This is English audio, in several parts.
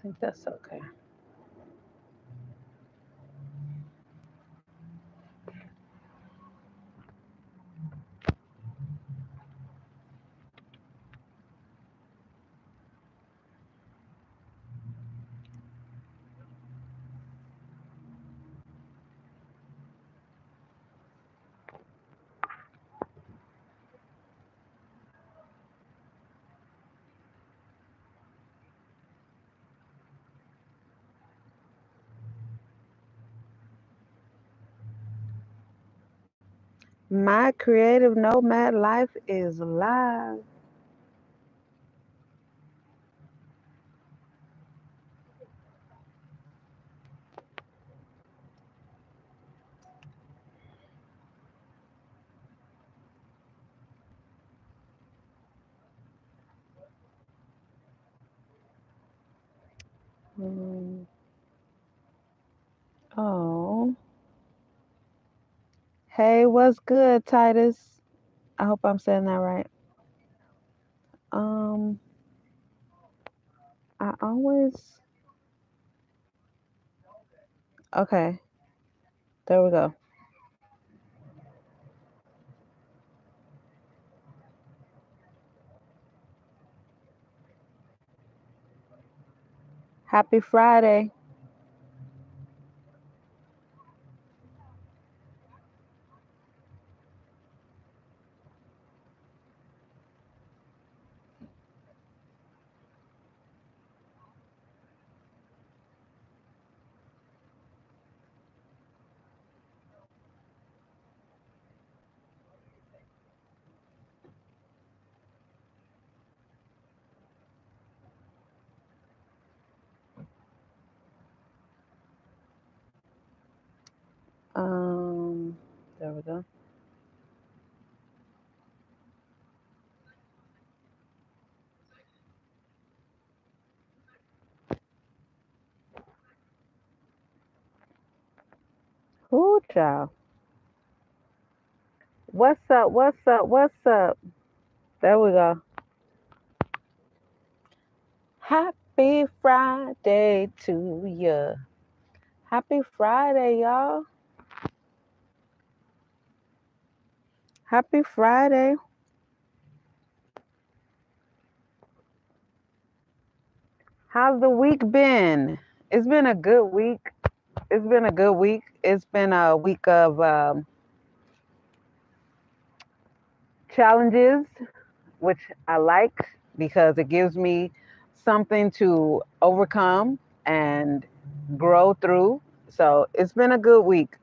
think that's okay. My creative nomad life is live. Mm. Oh, hey, what's good, Titus? I hope I'm saying that right. Um, I always okay. There we go. Happy Friday. Um, there we go. Ooh, child. What's up? What's up? What's up? There we go. Happy Friday to you. Happy Friday, y'all. Happy Friday. How's the week been? It's been a good week. It's been a good week. It's been a week of challenges, which I like because it gives me something to overcome and grow through. So it's been a good week.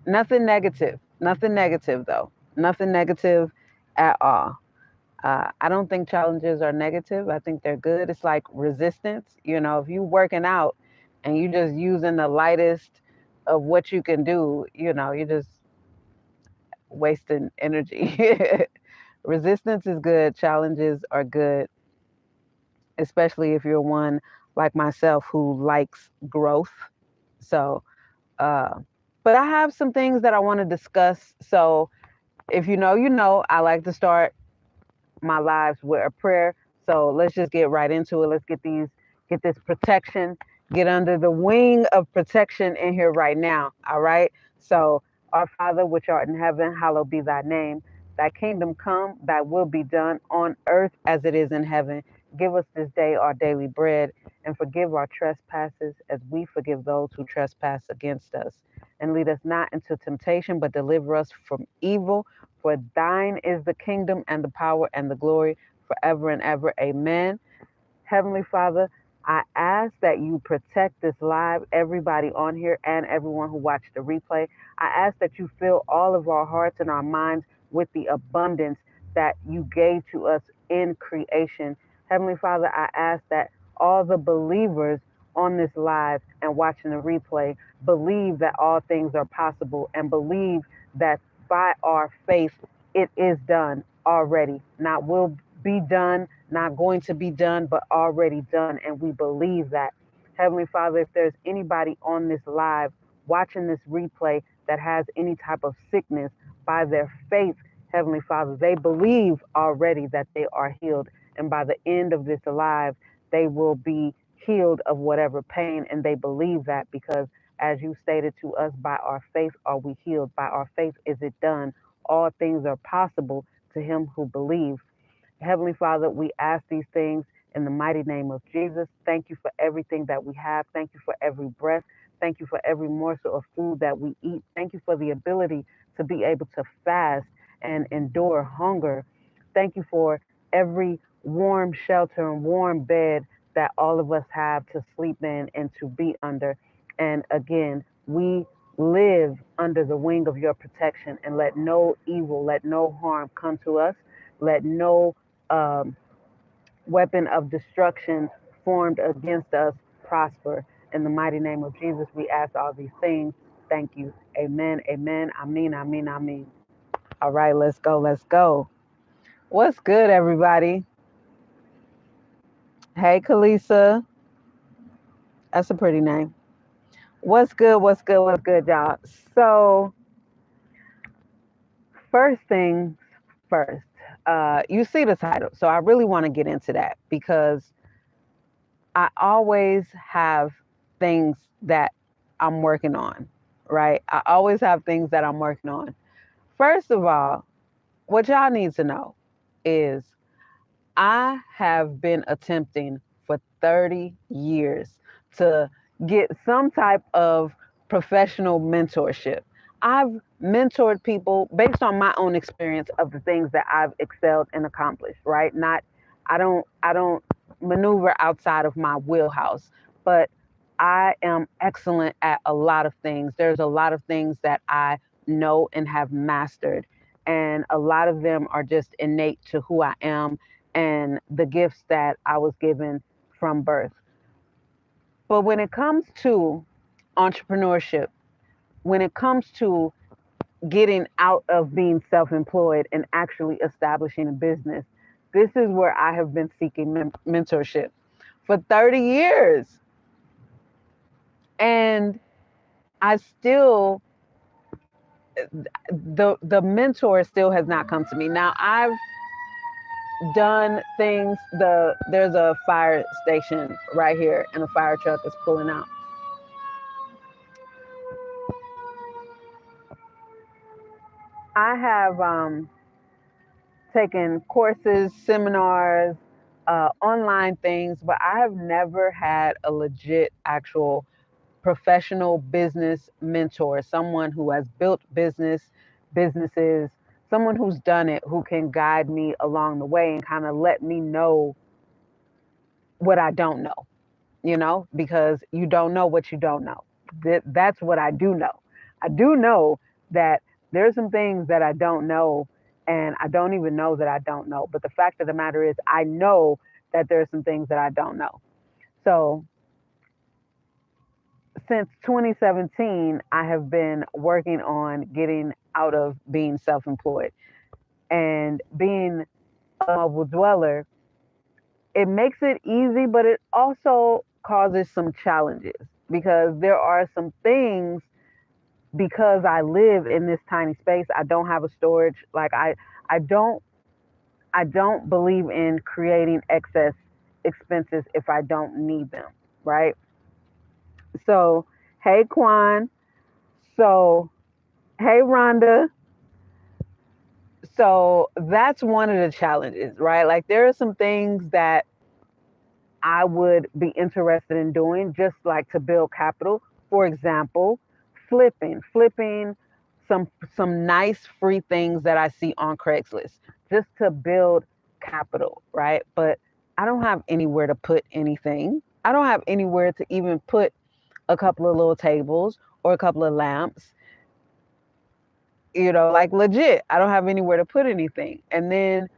Nothing negative. Nothing negative, though. Nothing negative at all. I don't think challenges are negative. I think they're good. It's like resistance. You know, if you're working out and you just using the lightest of what you can do, you know, you're just wasting energy. Resistance is good. Challenges are good, especially if you're one like myself who likes growth. So, uh, but I have some things that I want to discuss. So, if you know, you know, I like to start my lives with a prayer. So let's just get right into it. Let's get this protection, get under the wing of protection in here right now. All right. So, our Father, which art in heaven, hallowed be thy name. Thy kingdom come, thy will be done on earth as it is in heaven. Give us this day our daily bread and forgive our trespasses as we forgive those who trespass against us. And lead us not into temptation, but deliver us from evil. For thine is the kingdom and the power and the glory forever and ever. Amen. Heavenly Father, I ask that you protect this live, everybody on here, and everyone who watched the replay. I ask that you fill all of our hearts and our minds with the abundance that you gave to us in creation. Heavenly Father, I ask that all the believers on this live and watching the replay believe that all things are possible and believe that by our faith it is done already, not will be done, not going to be done, but already done. And we believe that. Heavenly Father, if there's anybody on this live watching this replay that has any type of sickness, by their faith, Heavenly Father, they believe already that they are healed. And by the end of this live, they will be healed of whatever pain, and they believe that because, as you stated to us, by our faith are we healed. By our faith is it done. All things are possible to him who believes. Heavenly Father, we ask these things in the mighty name of Jesus. Thank you for everything that we have. Thank you for every breath. Thank you for every morsel of food that we eat. Thank you for the ability to be able to fast and endure hunger. Thank you for every warm shelter and warm bed that all of us have to sleep in and to be under. And again, we live under the wing of your protection, and let no evil, let no harm come to us. Let no um, weapon of destruction formed against us prosper. In the mighty name of Jesus, we ask all these things. Thank you. Amen. Amen. Amen. Amen. Amen. All right, let's go. Let's go. What's good, everybody? Hey, Kalisa. That's a pretty name. What's good? What's good? What's good, y'all? So, first things first, you see the title. So, I really want to get into that because I always have things that I'm working on, right? I always have things that I'm working on. First of all, what y'all need to know is I have been attempting for 30 years to get some type of professional mentorship. I've mentored people based on my own experience of the things that I've excelled and accomplished, right? Not I don't maneuver outside of my wheelhouse, but I am excellent at a lot of things. There's a lot of things that I know and have mastered, and a lot of them are just innate to who I am and the gifts that I was given from birth. But when it comes to entrepreneurship, when it comes to getting out of being self employed and actually establishing a business, this is where I have been seeking mentorship for 30 years. And I still, the mentor still has not come to me. Now, I've done things. There's a fire station right here, and a fire truck is pulling out. I have taken courses, seminars, online things, but I have never had a legit, actual professional business mentor, someone who has built businesses, someone who's done it, who can guide me along the way and kind of let me know what I don't know, because you don't know what you don't know. That's what I do know. I do know that there's some things that I don't know, and I don't even know that I don't know. But the fact of the matter is, I know that there's some things that I don't know. So since 2017, I have been working on getting out of being self-employed and being a mobile dweller. It makes it easy, but it also causes some challenges because there are some things, because I live in this tiny space. I don't have a storage. Like I don't I don't believe in creating excess expenses if I don't need them, right? So, hey Quan. So, hey Rhonda. So that's one of the challenges, right? Like there are some things that I would be interested in doing, just like to build capital. For example, flipping some some nice free things that I see on Craigslist, just to build capital, right? But I don't have anywhere to put anything. I don't have anywhere to even put a couple of little tables or a couple of lamps. Like legit, I don't have anywhere to put anything. And then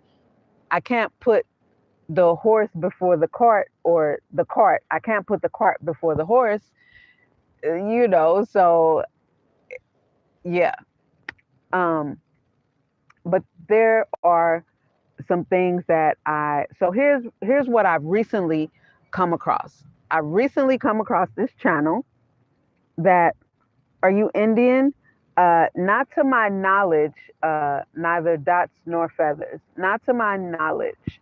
I can't put the horse before the cart, or the cart. I can't put the cart before the horse, so yeah. Um, but there are some things that so here's what I've recently come across. I recently come across this channel that, are you Indian? Not to my knowledge, neither dots nor feathers. Not to my knowledge.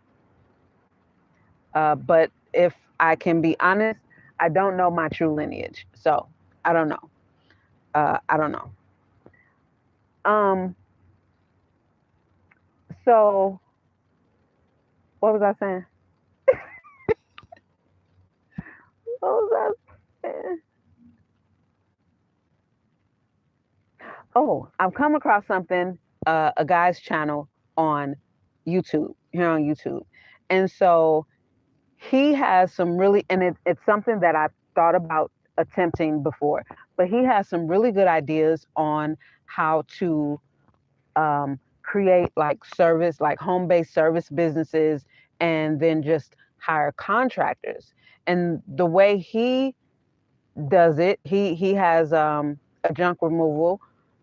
But if I can be honest, I don't know my true lineage. So I don't know. I don't know. Um, so what was I saying? What was I saying? Oh, I've come across something, a guy's channel on YouTube, here on YouTube. And so he has some really, and it's something that I've thought about attempting before, but he has some really good ideas on how to create like service, like home based service businesses, and then just hire contractors. And the way he does it. He has a junk removal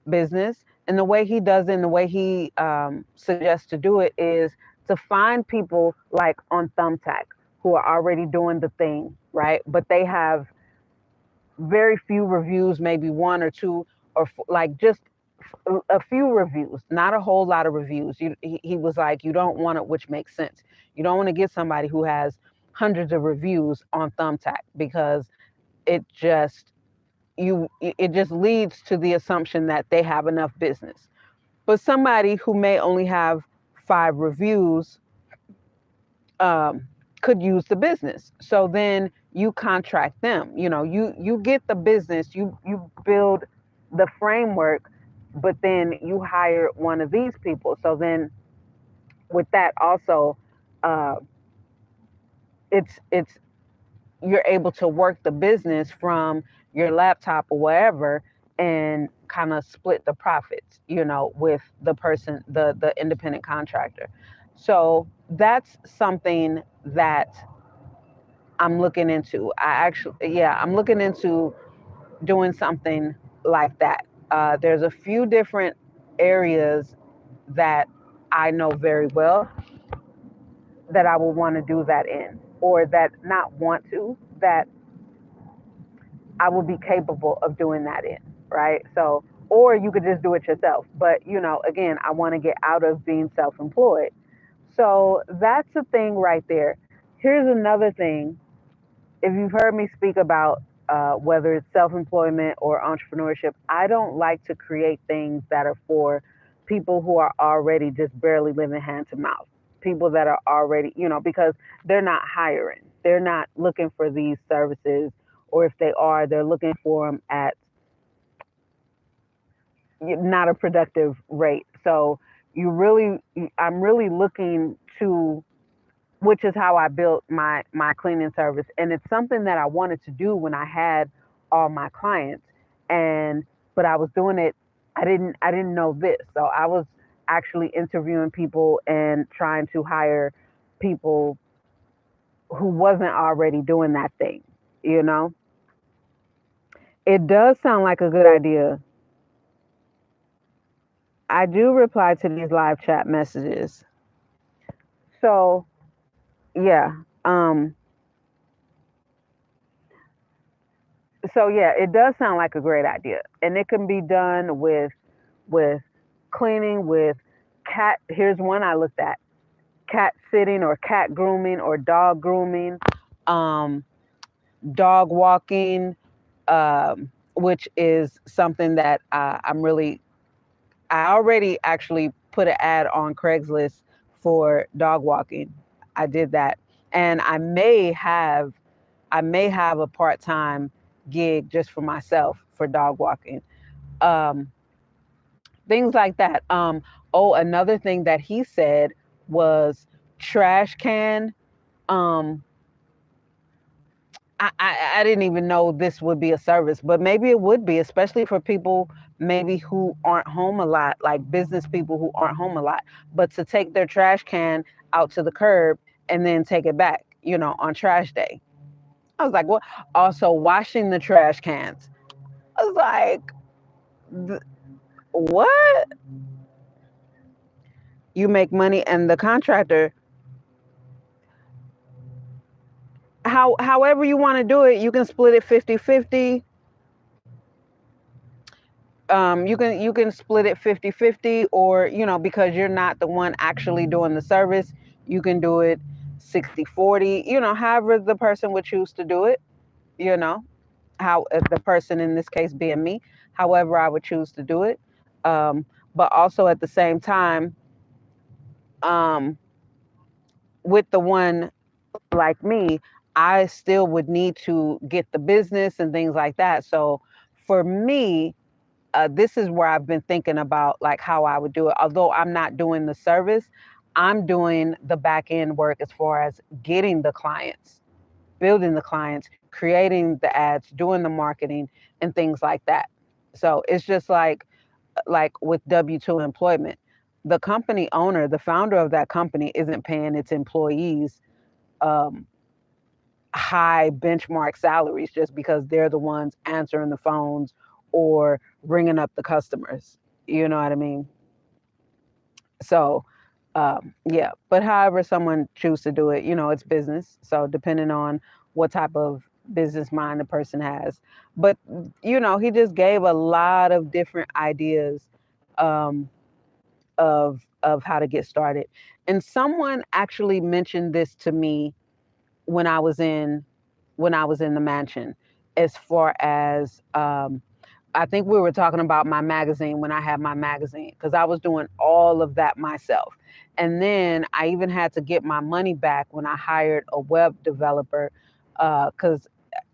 business, and the way he does it, and the way he suggests to do it is to find people like on Thumbtack who are already doing the thing, right? But they have very few reviews, maybe one or two, or like just a few reviews, not a whole lot of reviews. He was like, you don't want it, which makes sense. You don't want to get somebody who has hundreds of reviews on Thumbtack because it just it just leads to the assumption that they have enough business. But somebody who may only have 5 reviews um, could use the business. So then you contract them. You get the business, you build the framework, but then you hire one of these people. So then with that also, uh, it's you're able to work the business from your laptop or wherever and kind of split the profits, with the person, the independent contractor. So that's something that I'm looking into. I'm looking into doing something like that. There's a few different areas that I know very well that I will want to do that in, or that not want to, that I will be capable of doing that in, right? So, or you could just do it yourself. But, again, I want to get out of being self employed. So that's a thing right there. Here's another thing. If you've heard me speak about whether it's self employment or entrepreneurship, I don't like to create things that are for people who are already just barely living hand to mouth. People that are already, because they're not hiring, they're not looking for these services, or if they are, they're looking for them at not a productive rate. So I'm really looking to, which is how I built my cleaning service. And it's something that I wanted to do when I had all my clients. But I was doing it, I didn't know this. So I was actually interviewing people and trying to hire people who wasn't already doing that thing, you know? It does sound like a good idea. I do reply to these live chat messages. So yeah. Um so yeah, it does sound like a great idea. And it can be done with cleaning, with cat. Here's one I looked at: cat sitting or cat grooming or dog grooming, um, dog walking, which is something that I already actually put an ad on Craigslist for dog walking. I did that, and I may have a part-time gig just for myself for dog walking. Um, Things like that. Oh, another thing that he said was trash can. Um, I didn't even know this would be a service, but maybe it would be, especially for people maybe who aren't home a lot, like business people who aren't home a lot, but to take their trash can out to the curb and then take it back, on trash day. I was like, what? Also, washing the trash cans. I was like, what? You make money, and the contractor, however you want to do it, you can split it 50-50. You can split it 50-50, or because you're not the one actually doing the service, you can do it 60/40, however the person would choose to do it, you know, how the person in this case being me, however I would choose to do it. Um, but also at the same time, um, with the one like me, I still would need to get the business and things like that. So for me, this is where I've been thinking about like how I would do it. Although I'm not doing the service, I'm doing the back end work as far as getting the clients, building the clients, creating the ads, doing the marketing and things like that. So it's just like with W-2 employment, the company owner, the founder of that company isn't paying its employees um, high benchmark salaries just because they're the ones answering the phones or ringing up the customers. You know what I mean? So, yeah. But however someone chooses to do it, it's business. So depending on what type of business mind the person has. But he just gave a lot of different ideas um, of how to get started. And someone actually mentioned this to me when I was in the mansion, as far as I think we were talking about my magazine when I had my magazine, because I was doing all of that myself. And then I even had to get my money back when I hired a web developer, because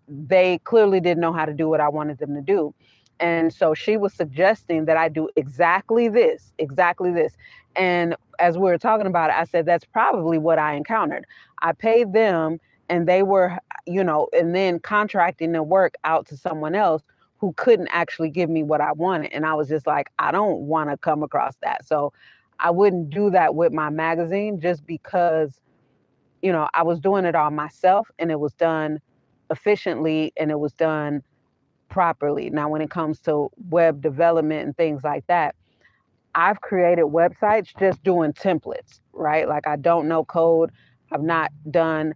they clearly didn't know how to do what I wanted them to do. And so she was suggesting that I do exactly this, exactly this. And as we were talking about it, I said, that's probably what I encountered. I paid them and they were, and then contracting the work out to someone else who couldn't actually give me what I wanted. And I was just like, I don't want to come across that. So I wouldn't do that with my magazine just because I was doing it all myself and it was done efficiently and it was done properly. Now, when it comes to web development and things like that, I've created websites just doing templates, right? Like I don't know code. I've not done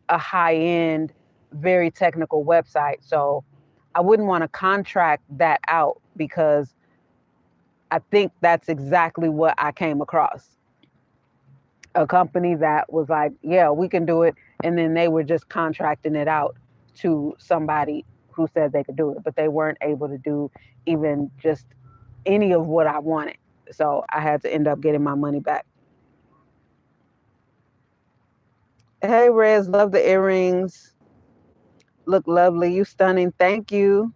a high end, very technical website. So I wouldn't want to contract that out because I think that's exactly what I came across. A company that was like, yeah, we can do it. And then they were just contracting it out to somebody who said they could do it, but they weren't able to do even just any of what I wanted. So I had to end up getting my money back. Hey, Rez, love the earrings. Look lovely. You stunning. Thank you.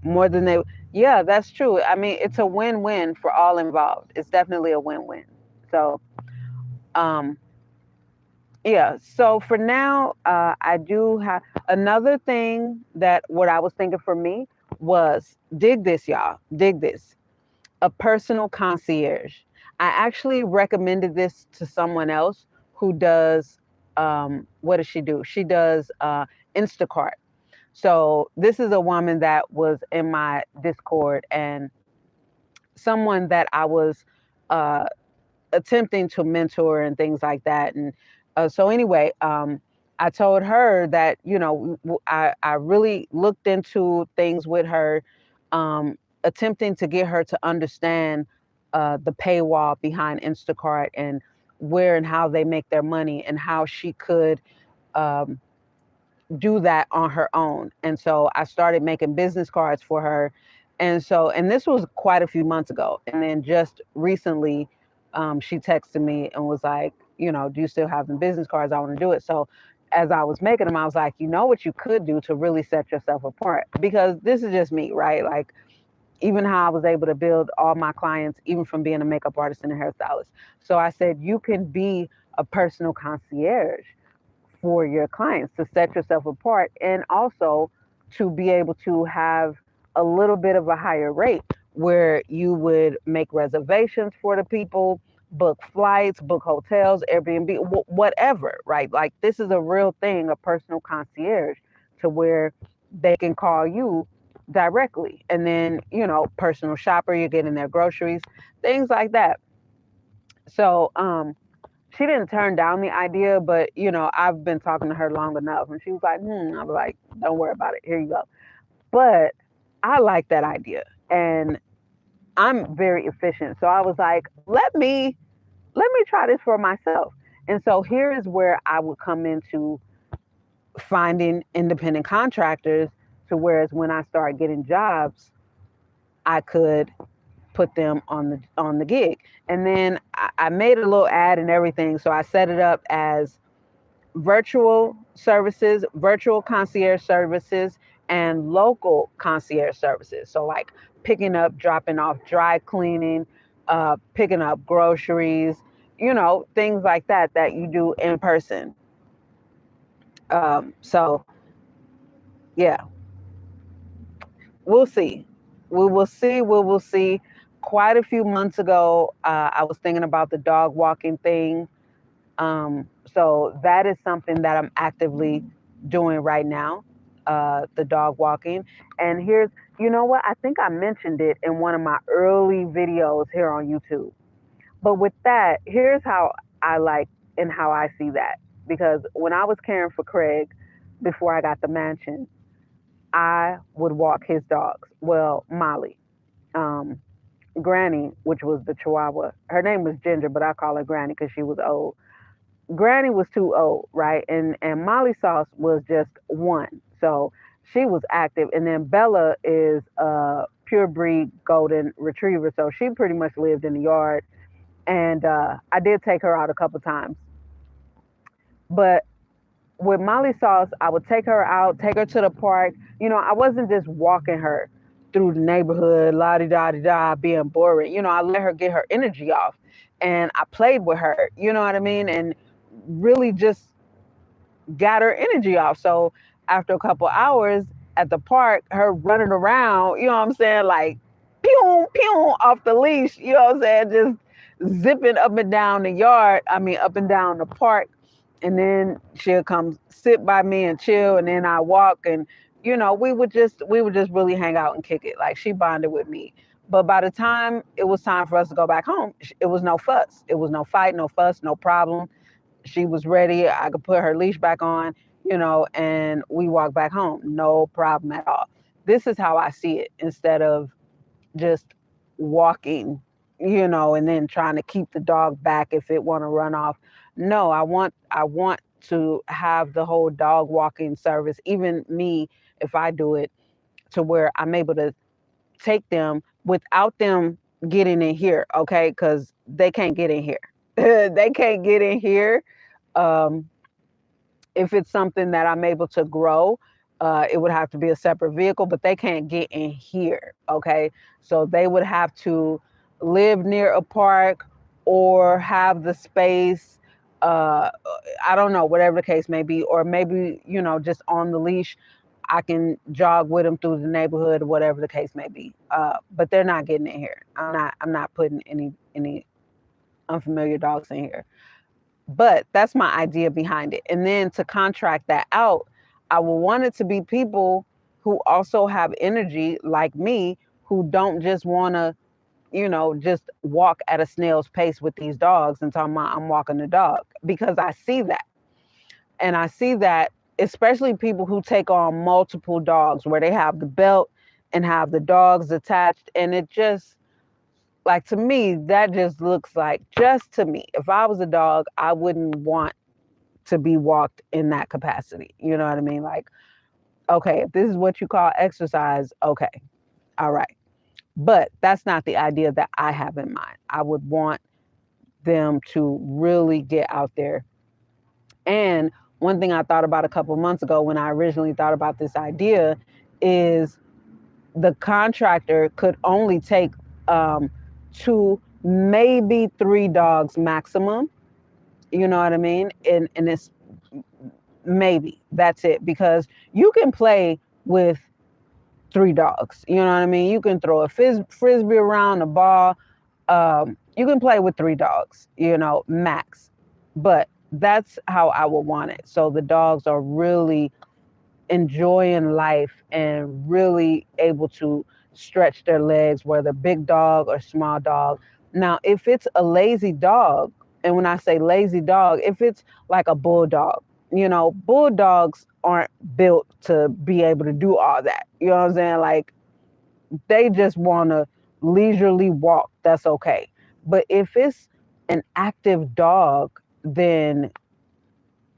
More than they, yeah, that's true. I mean, it's a win-win for all involved. It's definitely a win-win. So, um, yeah, so for now, I do have another thing that what I was thinking for me was dig this, y'all, dig this, a personal concierge. I actually recommended this to someone else who does, what does she do? She does Instacart. So this is a woman that was in my Discord and someone that I was uh, attempting to mentor and things like that. And so anyway, I told her that, I really looked into things with her, attempting to get her to understand the paywall behind Instacart and where and how they make their money and how she could um, do that on her own. And so I started making business cards for her. And this was quite a few months ago. And then just recently, she texted me and was like, do you still have the business cards? I want to do it. So as I was making them, I was like, you know what you could do to really set yourself apart? Because this is just me, right? Like, even how I was able to build all my clients, even from being a makeup artist and a hairstylist. So I said, you can be a personal concierge for your clients to set yourself apart and also to be able to have a little bit of a higher rate where you would make reservations for the people, book flights, book hotels, Airbnb, whatever, right? Like this is a real thing, a personal concierge to where they can call you directly. And then, personal shopper, you're getting their groceries, things like that. So, she didn't turn down the idea, but I've been talking to her long enough, and she was like, I was like, don't worry about it. Here you go. But I like that idea, and I'm very efficient. So I was like, let me try this for myself. And so here is where I would come into finding independent contractors, to whereas when I start getting jobs, I could put them on the gig. And then I made a little ad and everything. So I set it up as virtual services, virtual concierge services, and local concierge services. So like picking up, dropping off, dry cleaning, picking up groceries, things like that that you do in person. So yeah, we'll see. We will see. We will see. Quite a few months ago, I was thinking about the dog walking thing. So that is something that I'm actively doing right now, the dog walking. And here's, you know what? I think I mentioned it in one of my early videos here on YouTube. But with that, here's how I like and how I see that. Because when I was caring for Craig before I got the mansion, I would walk his dogs. Well, Molly, um, Granny, which was the Chihuahua. Her name was Ginger, but I call her Granny because she was old. Granny was too old, right? And Molly Sauce was just one, so she was active. And then Bella is a pure breed golden retriever, so she pretty much lived in the yard. And I did take her out a couple times, but with Molly Sauce, I would take her out, take her to the park. I wasn't just walking her through the neighborhood, la di da di da, being boring. I let her get her energy off, and I played with her. You know what I mean? And really just got her energy off. So after a couple hours at the park, her running around, you know what I'm saying, like pew pew off the leash, you know what I'm saying, just zipping up and down the yard. I mean, up and down the park. And then she'll come sit by me and chill, and then I walk, and we would just really hang out and kick it. Like, she bonded with me. But by the time it was time for us to go back home, it was no fuss. It was no fight, no fuss, no problem. She was ready. I could put her leash back on, and we walked back home. No problem at all. This is how I see it, instead of just walking, and then trying to keep the dog back if it want to run off. No, I want to have the whole dog walking service, even me, if I do it, to where I'm able to take them without them getting in here, okay? Because they can't get in here. They can't get in here. Um, if it's something that I'm able to grow, it would have to be a separate vehicle, but they can't get in here. Okay. So they would have to live near a park or have the space. Uh, I don't know, whatever the case may be, or maybe, just on the leash, I can jog with them through the neighborhood or whatever the case may be. But they're not getting in here. I'm not putting any unfamiliar dogs in here. But that's my idea behind it. And then to contract that out, I would want it to be people who also have energy like me, who don't just want to, just walk at a snail's pace with these dogs and talking about I'm walking the dog, because I see that. And I see that, especially people who take on multiple dogs, where they have the belt and have the dogs attached. And it just, like, to me, that just looks like, just to me, if I was a dog, I wouldn't want to be walked in that capacity. You know what I mean? Like, okay, if this is what you call exercise, okay, all right. But that's not the idea that I have in mind. I would want them to really get out there. And one thing I thought about a couple months ago when I originally thought about this idea is the contractor could only take two, maybe three dogs maximum. You know what I mean? And it's maybe that's it, because you can play with three dogs. You know what I mean? You can throw a frisbee around, a ball. You can play with three dogs, max. But that's how I would want it. So the dogs are really enjoying life and really able to stretch their legs, whether big dog or small dog. Now, if it's a lazy dog, and when I say lazy dog, if it's like a bulldog, bulldogs aren't built to be able to do all that. You know what I'm saying? Like, they just want to leisurely walk. That's okay. But if it's an active dog, then,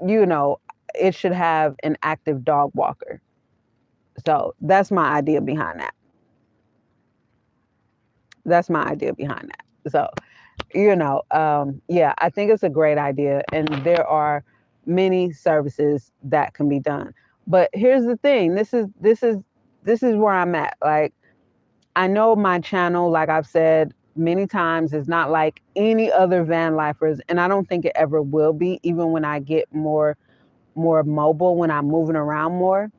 you know, it should have an active dog walker. So that's my idea behind that. That's my idea behind that. So, yeah, I think it's a great idea. And there are many services that can be done. But here's the thing. This is where I'm at. Like, I know my channel, like I've said many times, is not like any other van lifers, and I don't think it ever will be, even when I get more mobile, when I'm moving around more.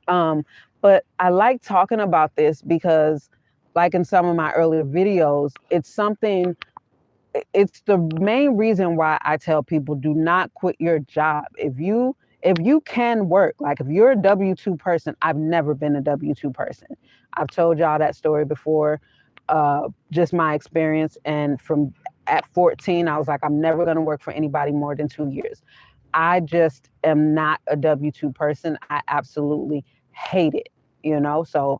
But I like talking about this because, like in some of my earlier videos, it's the main reason why I tell people, do not quit your job. If you can work, like if you're a W-2 person, I've never been a W-2 person. I've told y'all that story before, just my experience. And from at 14, I was like, I'm never going to work for anybody more than 2 years. I just am not a W-2 person. I absolutely hate it, So,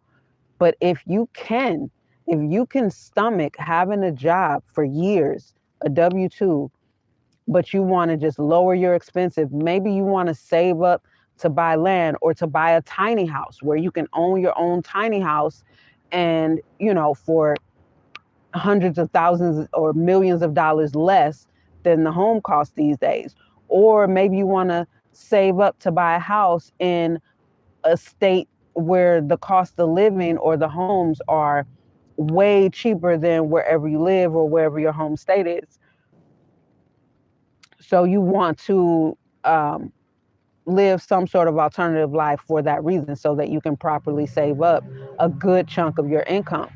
but if you can stomach having a job for years, a W-2, but you want to just lower your expenses, maybe you want to save up to buy land or to buy a tiny house where you can own your own tiny house, and, for hundreds of thousands or millions of dollars less than the home cost these days. Or maybe you want to save up to buy a house in a state where the cost of living or the homes are way cheaper than wherever you live or wherever your home state is. So you want to live some sort of alternative life for that reason, so that you can properly save up a good chunk of your income.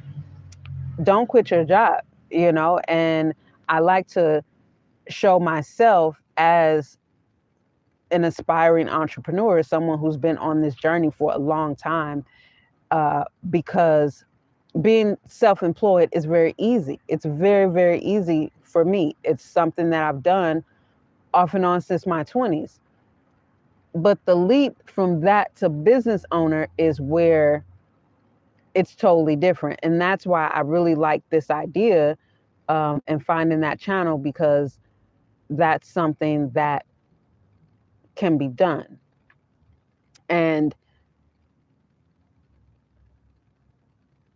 Don't quit your job, and I like to show myself as an aspiring entrepreneur, someone who's been on this journey for a long time, because being self-employed is very easy. It's very, very easy for me. It's something that I've done off and on since my 20s. But the leap from that to business owner is where it's totally different. And that's why I really like this idea, and finding that channel, because that's something that can be done. And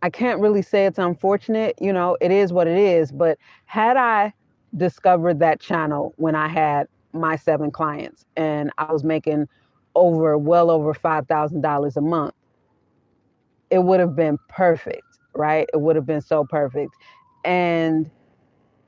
I can't really say it's unfortunate, it is what it is. But had I discovered that channel when I had my 7 clients and I was making well over $5,000 a month, it would have been perfect, right? It would have been so perfect.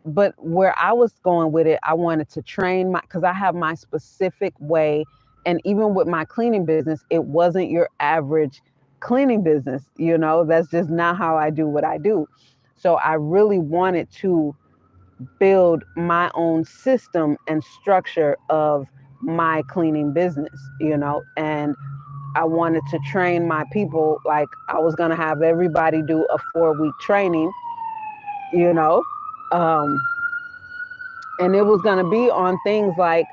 But where I was going with it, I wanted to train because I have my specific way. And even with my cleaning business, it wasn't your average cleaning business. That's just not how I do what I do. So I really wanted to build my own system and structure of my cleaning business, and I wanted to train my people. Like, I was going to have everybody do a 4-week training, you know, um, and it was going to be on things like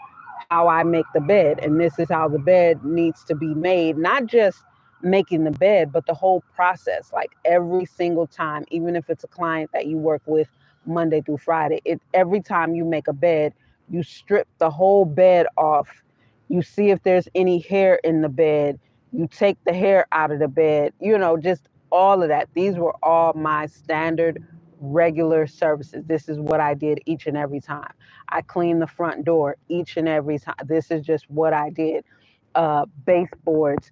how I make the bed. And this is how the bed needs to be made, not just making the bed, but the whole process, like every single time, even if it's a client that you work with Monday through Friday, every time you make a bed, you strip the whole bed off. You see if there's any hair in the bed. You take the hair out of the bed, just all of that. These were all my standard regular services. This is what I did each and every time. I cleaned the front door each and every time. This is just what I did. Baseboards,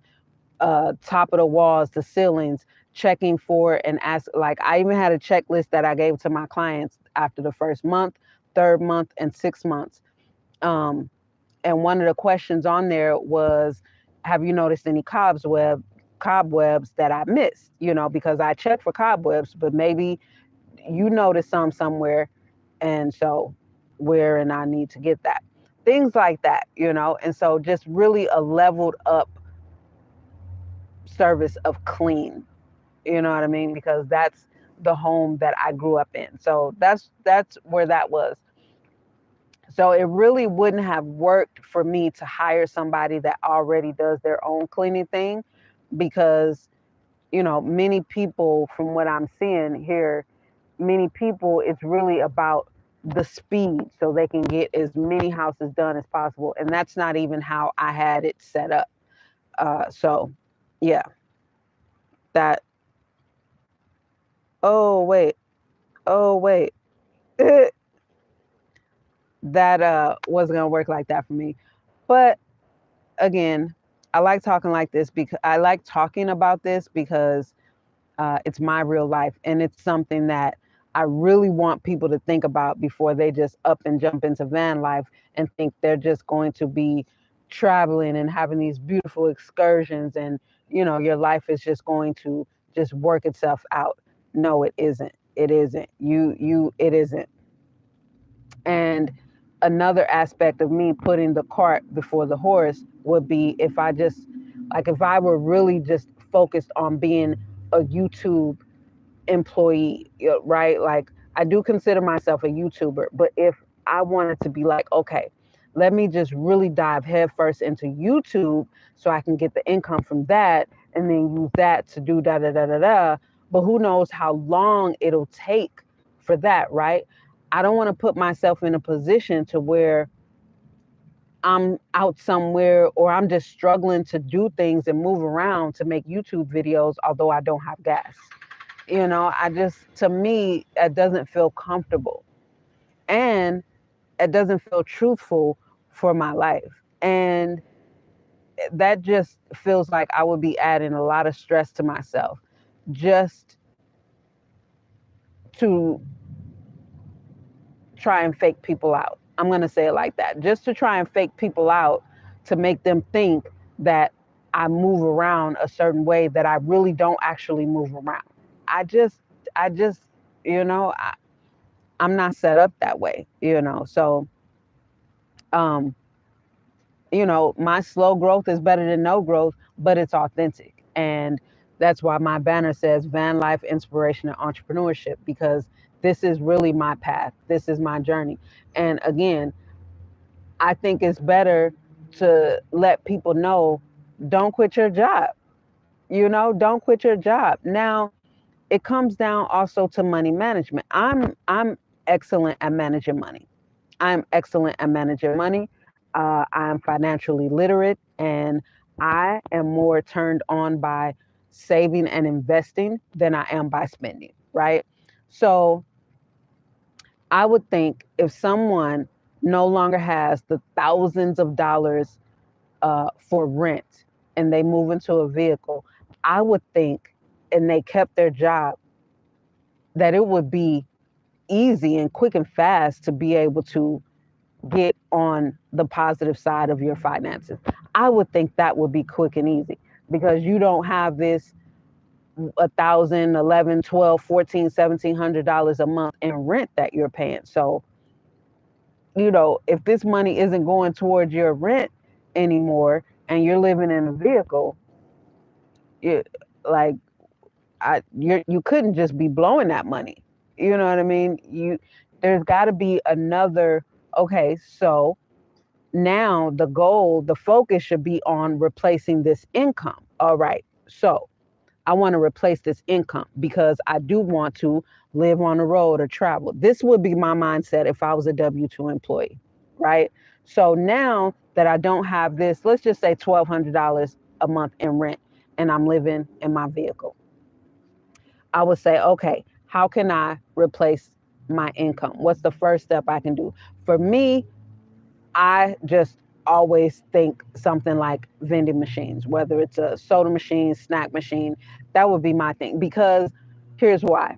top of the walls, the ceilings, checking for and ask. Like, I even had a checklist that I gave to my clients after the first month, third month, and 6 months. And one of the questions on there was, have you noticed any cobwebs that I missed? Because I checked for cobwebs, but maybe you noticed some somewhere, and so where, and I need to get that. Things like that, and so just really a leveled up service of clean, you know what I mean? Because that's the home that I grew up in. So that's where that was. So it really wouldn't have worked for me to hire somebody that already does their own cleaning thing, because, many people, from what I'm seeing here, many people, it's really about the speed so they can get as many houses done as possible. And that's not even how I had it set up. So yeah, that, oh wait, oh wait. That wasn't gonna work like that for me. But again, I like talking like this because I like talking about this because it's my real life, and it's something that I really want people to think about before they just up and jump into van life and think they're just going to be traveling and having these beautiful excursions, and your life is just going to just work itself out. No, it isn't. It isn't. It isn't. And another aspect of me putting the cart before the horse would be if I just, like, if I were really just focused on being a YouTube employee, right? Like, I do consider myself a YouTuber, but if I wanted to be like, okay, let me just really dive headfirst into YouTube so I can get the income from that and then use that to do da da da da da. But who knows how long it'll take for that, right? I don't want to put myself in a position to where I'm out somewhere or I'm just struggling to do things and move around to make YouTube videos, although I don't have gas. To me, it doesn't feel comfortable, and it doesn't feel truthful for my life. And that just feels like I would be adding a lot of stress to myself just to try and fake people out. I'm going to say it like that, just to try and fake people out, to make them think that I move around a certain way that I really don't actually move around. I just, I'm not set up that way, So, um, my slow growth is better than no growth, but it's authentic. And that's why my banner says Van Life Inspiration and Entrepreneurship, because this is really my path. This is my journey. And again, I think it's better to let people know, don't quit your job. Don't quit your job. Now, it comes down also to money management. I'm excellent at managing money. I'm excellent at managing money. I'm financially literate, and I am more turned on by saving and investing than I am by spending, right? So I would think if someone no longer has the thousands of dollars for rent and they move into a vehicle, I would think, and they kept their job, that it would be easy and quick and fast to be able to get on the positive side of your finances. I would think that would be quick and easy because you don't have this 1,000, 11, 12, 14, $1,700 a month in rent that you're paying. So, if this money isn't going towards your rent anymore and you're living in a vehicle, you like you couldn't just be blowing that money. You know what I mean? There's got to be another. Okay, so now the focus should be on replacing this income. All right, so I want to replace this income because I do want to live on the road or travel. This would be my mindset if I was a W-2 employee, right? So now that I don't have this, let's just say $1,200 a month in rent, and I'm living in my vehicle, I would say, okay, how can I replace my income? What's the first step I can do? For me, I just always think something like vending machines, whether it's a soda machine, snack machine, that would be my thing. Because here's why.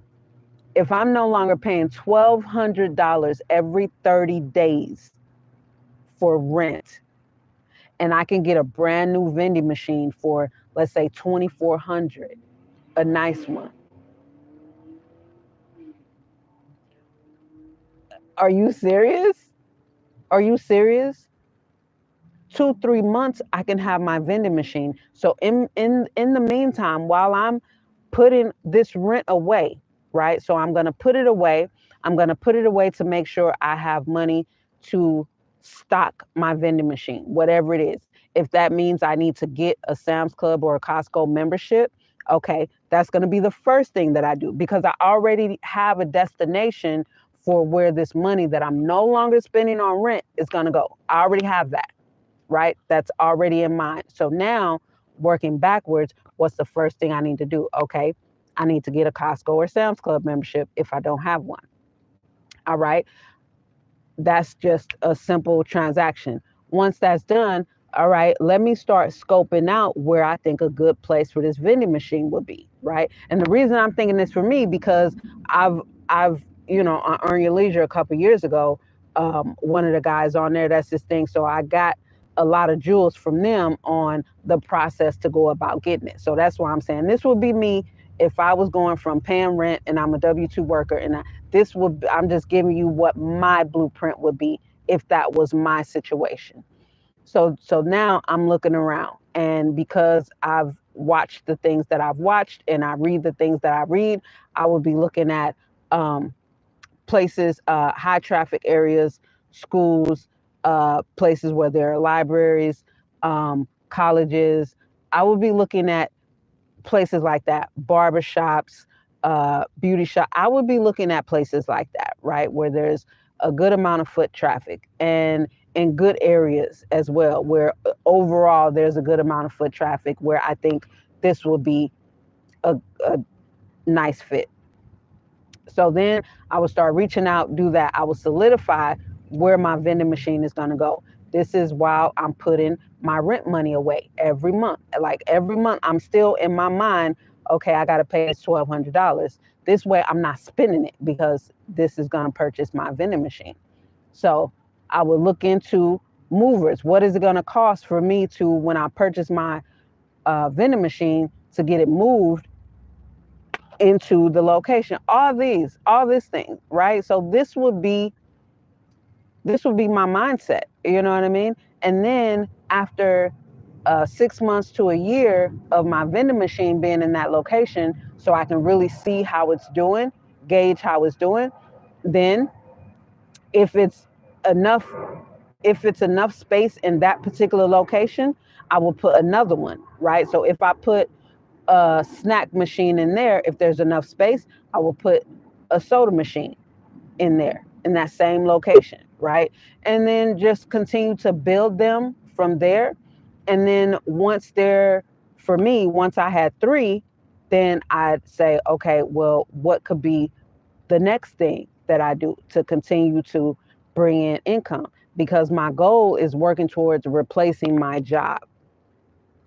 If I'm no longer paying $1,200 every 30 days for rent, and I can get a brand new vending machine for, let's say, $2,400, a nice one. Are you serious? Are you serious? 2-3 months I can have my vending machine. So in the meantime, while I'm putting this rent away, right? So I'm going to put it away. I'm going to put it away to make sure I have money to stock my vending machine, whatever it is. If that means I need to get a Sam's Club or a Costco membership, okay, that's going to be the first thing that I do because I already have a destination for where this money that I'm no longer spending on rent is going to go. I already have that, right? That's already in mind. So now, working backwards, what's the first thing I need to do? Okay, I need to get a Costco or Sam's Club membership if I don't have one. All right. That's just a simple transaction. Once that's done, all right, let me start scoping out where I think a good place for this vending machine would be, right? And the reason I'm thinking this for me, because I've on Earn Your Leisure a couple years ago, one of the guys on there, that's his thing. So I got a lot of jewels from them on the process to go about getting it. So that's why I'm saying this would be me if I was going from paying rent and I'm a W-2 worker, and I'm just giving you what my blueprint would be if that was my situation. So now I'm looking around, and because I've watched the things that I've watched and I read the things that I read, I would be looking at places, high traffic areas, schools, places where there are libraries, colleges. I would be looking at places like that, barbershops, beauty shop. I would be looking at places like that, right, where there's a good amount of foot traffic, and in good areas as well, where overall there's a good amount of foot traffic, where I think this will be a nice fit. So then I would start reaching out, do that. I would solidify where my vending machine is going to go. This is while I'm putting my rent money away every month. Like every month, I'm still in my mind, okay, I got to pay this $1,200. This way, I'm not spending it because this is going to purchase my vending machine. So I would look into movers. What is it going to cost for me to, when I purchase my vending machine, to get it moved into the location? All this thing, right? So this would be my mindset. You know what I mean? And then after 6 months to a year of my vending machine being in that location, so I can really see how it's doing, gauge how it's doing. Then if it's enough space in that particular location, I will put another one, right? So if I put a snack machine in there, if there's enough space, I will put a soda machine in there in that same location, right? And then just continue to build them from there. And then once I had 3, then I'd say, okay, well, what could be the next thing that I do to continue to bring in income? Because my goal is working towards replacing my job.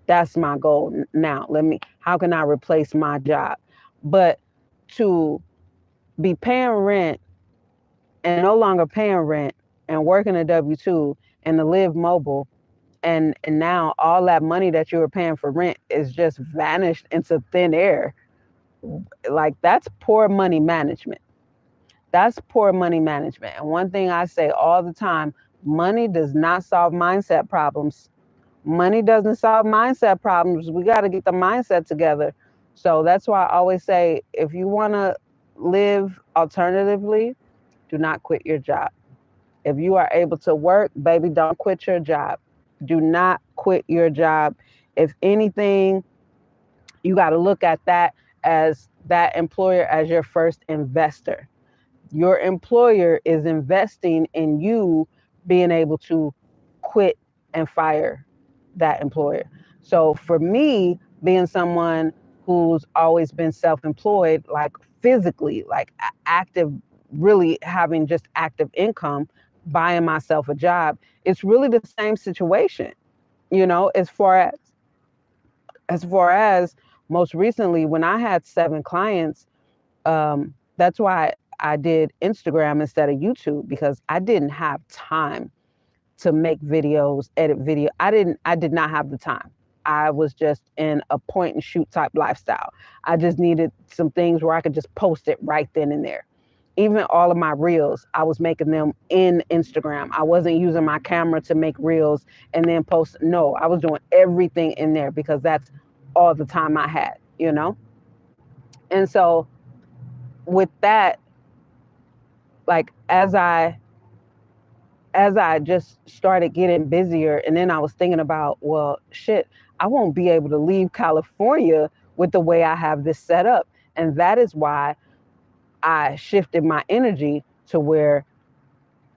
That's my goal now. How can I replace my job? But to be paying rent and no longer paying rent and working a W-2 and to live mobile, and now all that money that you were paying for rent is just vanished into thin air. Like, that's poor money management. That's poor money management. And one thing I say all the time, money does not solve mindset problems. Money doesn't solve mindset problems. We got to get the mindset together. So that's why I always say, if you want to live alternatively, do not quit your job. If you are able to work, baby, don't quit your job. Do not quit your job. If anything, you got to look at that employer as your first investor. Your employer is investing in you being able to quit and fire that employer. So for me, being someone who's always been self-employed, like physically, like active, really having just active income, buying myself a job, it's really the same situation, as far as most recently, when I had 7 clients, that's why I did Instagram instead of YouTube, because I didn't have time to make videos, edit video. I did not have the time. I was just in a point and shoot type lifestyle. I just needed some things where I could just post it right then and there. Even all of my reels, I was making them in Instagram. I wasn't using my camera to make reels and then post. No, I was doing everything in there because that's all the time I had, And so with that, like, as I just started getting busier, and then I was thinking about, well, shit, I won't be able to leave California with the way I have this set up. And that is why I shifted my energy to where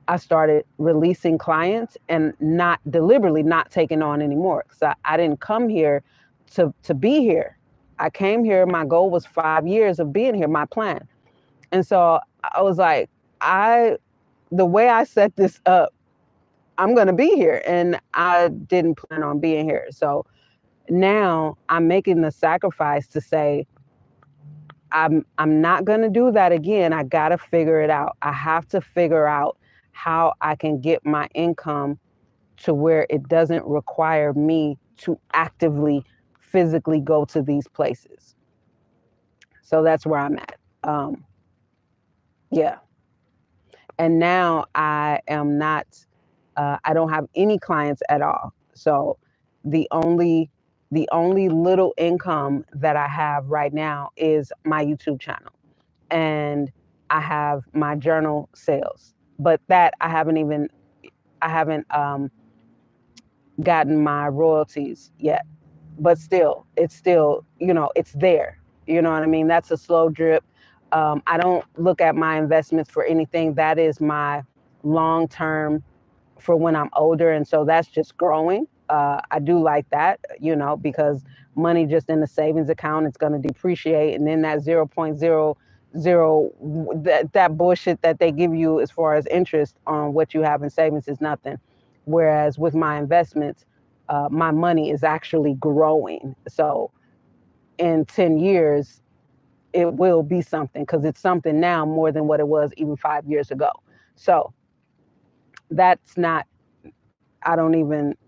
I started releasing clients and not deliberately not taking on anymore. So I didn't come here to be here. I came here. My goal was 5 years of being here, my plan. And so I was like, the way I set this up, I'm going to be here. And I didn't plan on being here. So now I'm making the sacrifice to say, I'm not going to do that again. I got to figure it out. I have to figure out how I can get my income to where it doesn't require me to actively, physically go to these places. So that's where I'm at. Yeah. And now I am not, I don't have any clients at all. So the only little income that I have right now is my YouTube channel. And I have my journal sales, but that I haven't gotten my royalties yet. But still, it's still, it's there. You know what I mean? That's a slow drip. I don't look at my investments for anything. That is my long term for when I'm older. And so that's just growing. I do like that, because money just in the savings account, it's going to depreciate. And then that 0.00, that bullshit that they give you as far as interest on what you have in savings is nothing. Whereas with my investments, my money is actually growing. So in 10 years, it will be something, because it's something now more than what it was even 5 years ago. So that's not, I don't even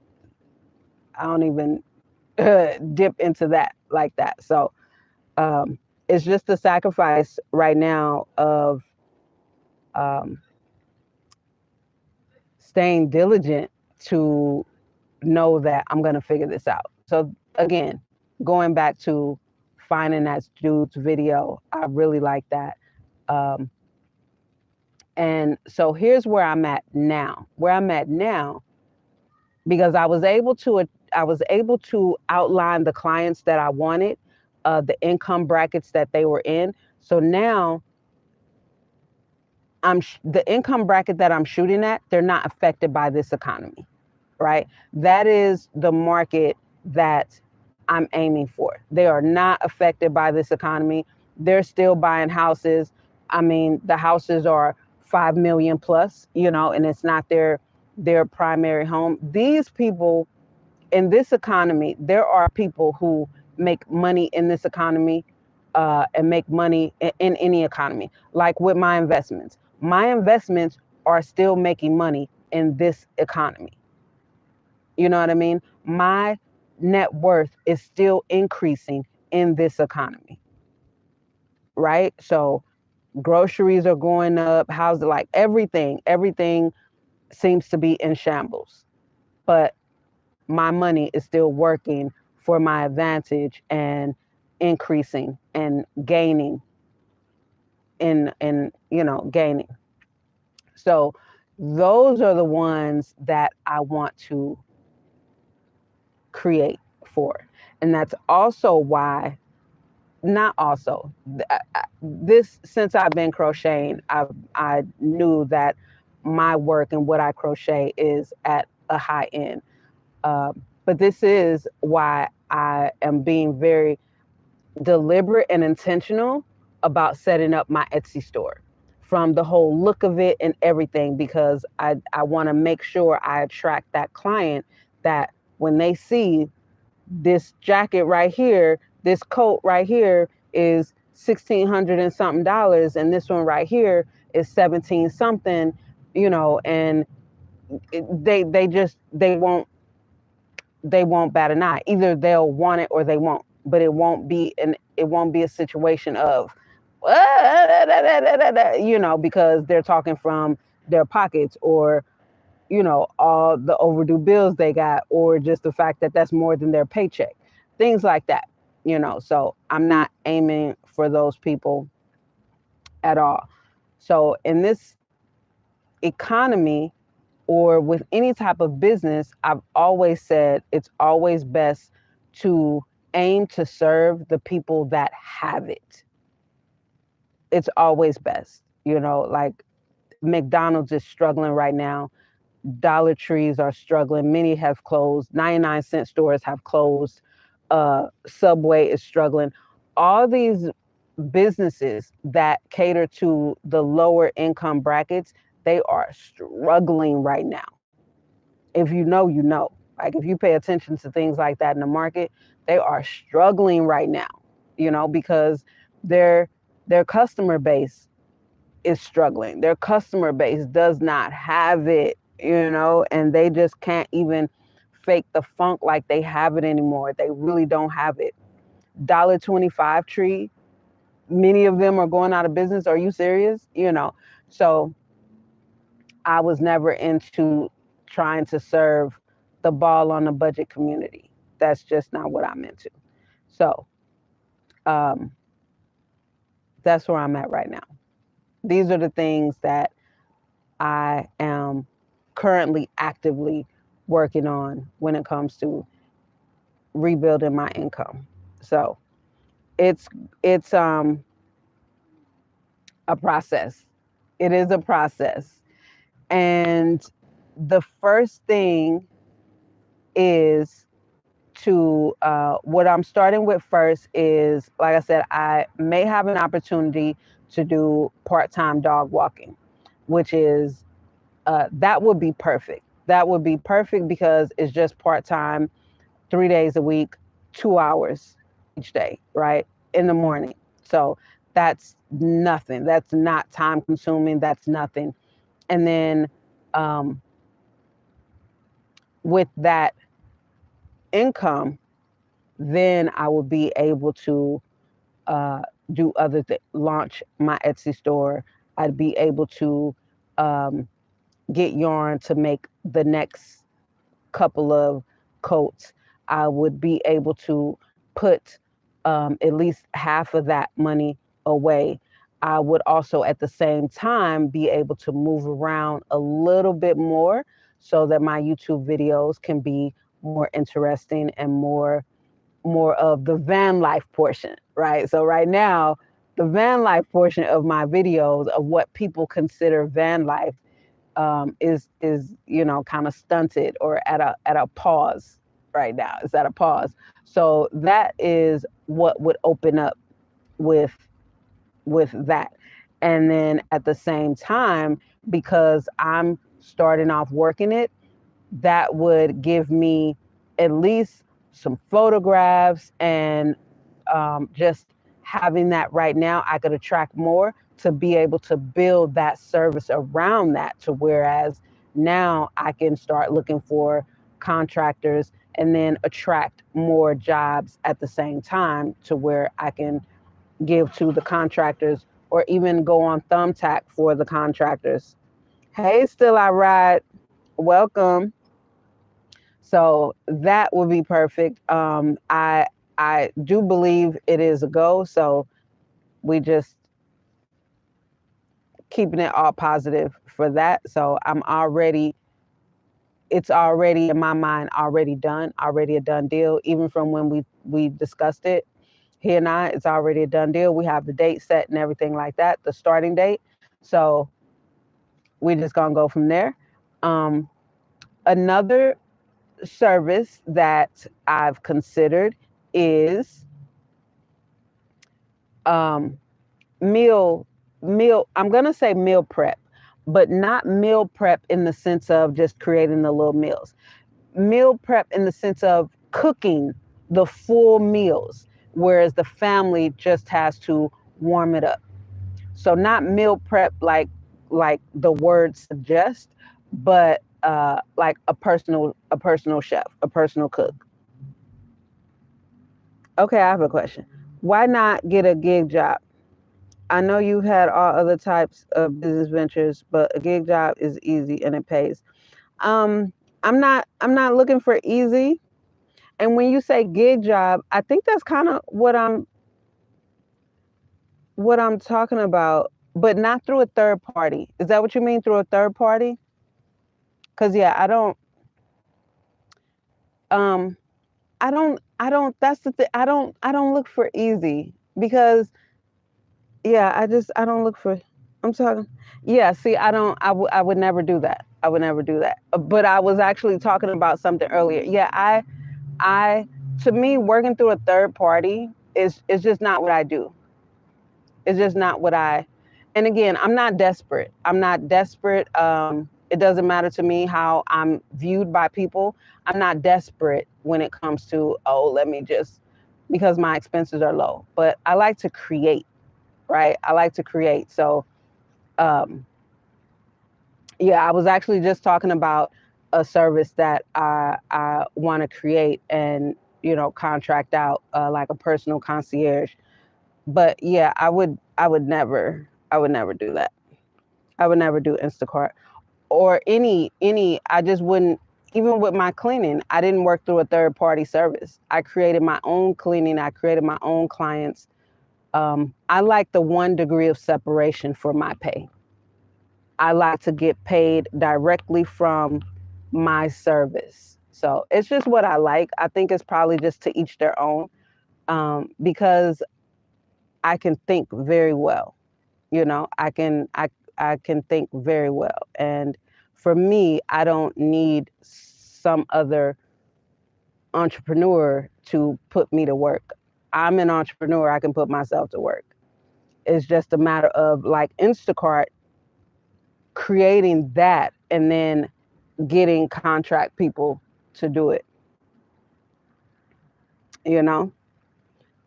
dip into that like that. So it's just a sacrifice right now of staying diligent to know that I'm going to figure this out. So again, going back to finding that dude's video, I really like that. And so here's where I'm at now. Because I was able to outline the clients that I wanted, the income brackets that they were in. So now the income bracket that I'm shooting at, they're not affected by this economy, right? That is the market that I'm aiming for. They are not affected by this economy. They're still buying houses. I mean, the houses are 5 million plus, and it's not their primary home. These people in this economy, there are people who make money in this economy and make money in any economy. Like with my investments are still making money in this economy. You know what I mean? My net worth is still increasing in this economy, right? So groceries are going up, houses, like everything seems to be in shambles. But my money is still working for my advantage and increasing and gaining gaining. So those are the ones that I want to create for. And that's also why, not also, this, since I've been crocheting, I knew that my work and what I crochet is at a high end. But this is why I am being very deliberate and intentional about setting up my Etsy store, from the whole look of it and everything, because I want to make sure I attract that client that when they see this jacket right here, this coat right here is $1,600 and something, and this one right here is 17 something, and they won't bat an eye. Either they'll want it or they won't, but it won't be a situation of, because they're talking from their pockets, or, all the overdue bills they got, or just the fact that that's more than their paycheck, things like that, so I'm not aiming for those people at all. So in this economy, or with any type of business, I've always said it's always best to aim to serve the people that have it. It's always best, like McDonald's is struggling right now. Dollar Trees are struggling. Many have closed. 99-cent stores have closed. Subway is struggling. All these businesses that cater to the lower income brackets, they are struggling right now. If you know, you know. Like if you pay attention to things like that in the market, they are struggling right now, because their customer base is struggling. Their customer base does not have it, and they just can't even fake the funk like they have it anymore. They really don't have it. $1.25 tree, many of them are going out of business. Are you serious? So I was never into trying to serve the ball on the budget community. That's just not what I'm into. So um, that's where I'm at right now. These are the things that I am currently actively working on when it comes to rebuilding my income. So it's a process. It is a process. And the first thing is to what I'm starting with first is, like I said, I may have an opportunity to do part-time dog walking, which is that would be perfect. That would be perfect because it's just part-time, 3 days a week, 2 hours each day, right? In the morning. So that's nothing. That's not time consuming. That's nothing. And then with that income, then I will be able to do other things, launch my Etsy store. I'd be able to get yarn to make the next couple of coats. I would be able to put at least half of that money away. I would also at the same time be able to move around a little bit more so that my YouTube videos can be more interesting and more of the van life portion, right? So right now, the van life portion of my videos of what people consider van life is kind of stunted or at a pause right now. It's at a pause. So that is what would open up with that. And then at the same time, because I'm starting off working it, that would give me at least some photographs and just having that right now, I could attract more to be able to build that service around that, to whereas now I can start looking for contractors and then attract more jobs at the same time to where I can give to the contractors or even go on Thumbtack for the contractors. Hey, Still I Ride, welcome. So that would be perfect. I do believe it is a go. So we just keeping it all positive for that. So it's already in my mind, already done, already a done deal. Even from when we discussed it, he and I, it's already a done deal. We have the date set and everything like that, the starting date. So we're just gonna go from there. Another service that I've considered is meal I'm going to say meal prep, but not meal prep in the sense of just creating the little meals. Meal prep in the sense of cooking the full meals, whereas the family just has to warm it up. So not meal prep like the word suggests, but like a personal chef, a personal cook. Okay, I have a question. Why not get a gig job? I know you've had all other types of business ventures, but a gig job is easy and it pays. Um, I'm not looking for easy. And when you say gig job, I think that's kind of what I'm talking about, but not through a third party. Is that what you mean, through a third party? Because yeah, um I don't that's the thing. I don't look for easy because yeah, I don't look for I'm talking. Yeah, see, I would never do that. I would never do that. But I was actually talking about something earlier. Yeah, I, to me, working through a third party is just not what I do. It's just not what I, and again, I'm not desperate. I'm not desperate. It doesn't matter to me how I'm viewed by people. I'm not desperate when it comes to, oh, let me just, because my expenses are low. But I like to create, right? I like to create. So, um, yeah, I was actually just talking about a service that I want to create and, contract out, like a personal concierge. But yeah, I would never do that. I would never do Instacart or any. I just wouldn't. Even with my cleaning, I didn't work through a third party service. I created my own cleaning. I created my own clients. I like the 1 degree of separation for my pay. I like to get paid directly from my service. So it's just what I like. I think it's probably just to each their own, because I can think very well. I can think very well. And for me, I don't need some other entrepreneur to put me to work. I'm an entrepreneur. I can put myself to work. It's just a matter of like Instacart, creating that and then getting contract people to do it, you know?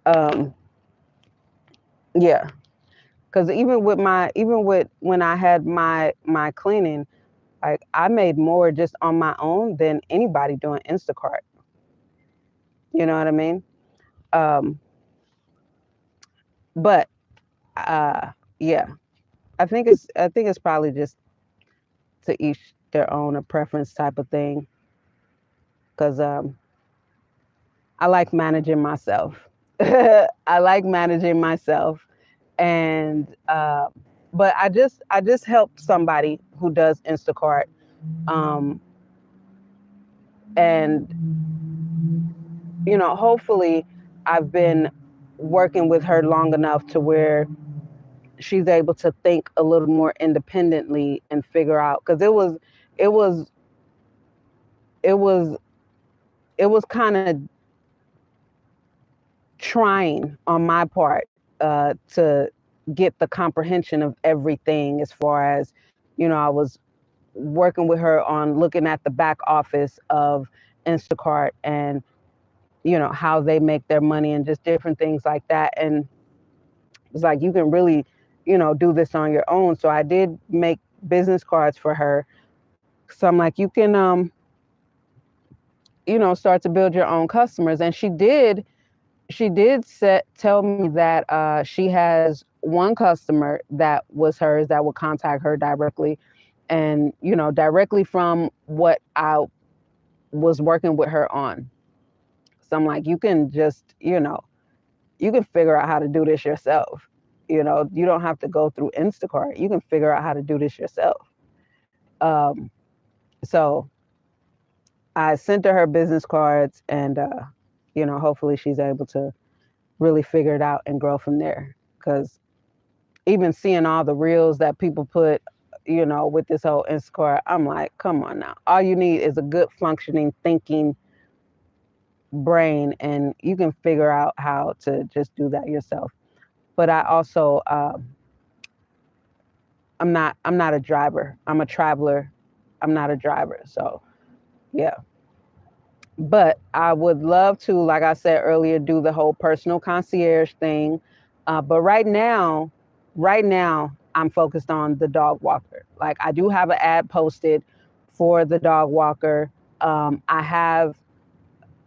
Um, yeah. Cause even with when I had my cleaning, like I made more just on my own than anybody doing Instacart. You know what I mean? Um, but yeah, I think it's probably just to each their own, a preference type of thing. Cause I like managing myself. I like managing myself, and but I just helped somebody who does Instacart, um, and hopefully I've been working with her long enough to where she's able to think a little more independently and figure out, because it was it was it was kind of trying on my part, to get the comprehension of everything, as far as I was working with her on looking at the back office of Instacart, and how they make their money and just different things like that. And it's like, you can really do this on your own. So I did make business cards for her. So I'm like, you can start to build your own customers. And she did tell me that she has one customer that was hers, that would contact her directly, and directly from what I was working with her on. So I'm like, you can just you can figure out how to do this yourself. You don't have to go through Instacart. You can figure out how to do this yourself. um, so I sent her business cards, and hopefully she's able to really figure it out and grow from there. Because even seeing all the reels that people put, with this whole Instacart, I'm like, come on now. All you need is a good functioning, thinking brain, and you can figure out how to just do that yourself. But I also, I'm not a driver. I'm a traveler. I'm not a driver. So yeah. But I would love to, like I said earlier, do the whole personal concierge thing. But right now, I'm focused on the dog walker. Like, I do have an ad posted for the dog walker. I have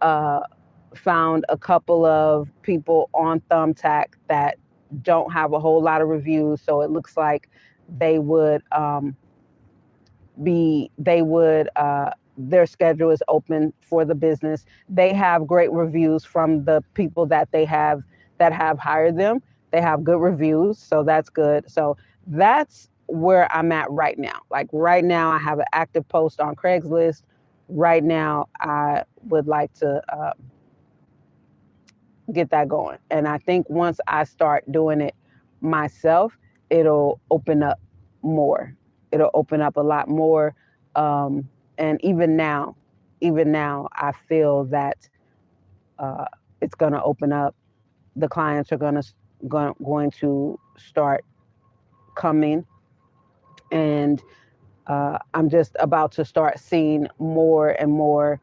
uh, found a couple of people on Thumbtack that don't have a whole lot of reviews. So it looks like they would they would their schedule is open for the business. They have great reviews from the people that have hired them. They have good reviews, so that's good. So that's where I'm at right now. Like, right now, I have an active post on Craigslist. Right now, I would like to get that going. And I think once I start doing it myself, it'll open up more. It'll open up a lot more. And even now, I feel that uh, it's going to open up. The clients are going to start coming, and I'm just about to start seeing more and more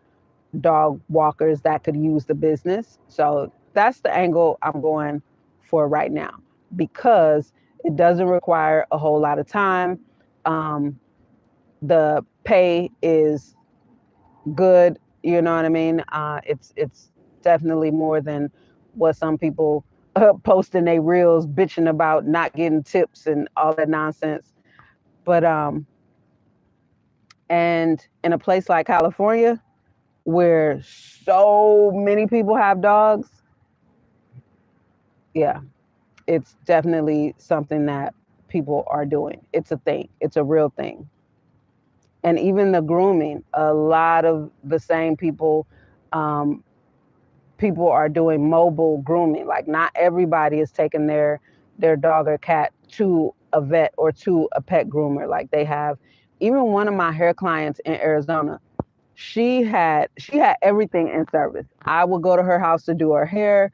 dog walkers that could use the business. So that's the angle I'm going for right now, because it doesn't require a whole lot of time. The pay is good. You know what I mean? It's definitely more than what some people post in their reels bitching about not getting tips and all that nonsense. But and in a place like California, where so many people have dogs, yeah, it's definitely something that people are doing. It's a thing. It's a real thing. And even the grooming, a lot of the same people, um, people are doing mobile grooming. Like, not everybody is taking their dog or cat to a vet or to a pet groomer. Like, they have, even one of my hair clients in Arizona, she had everything in service. I would go to her house to do her hair.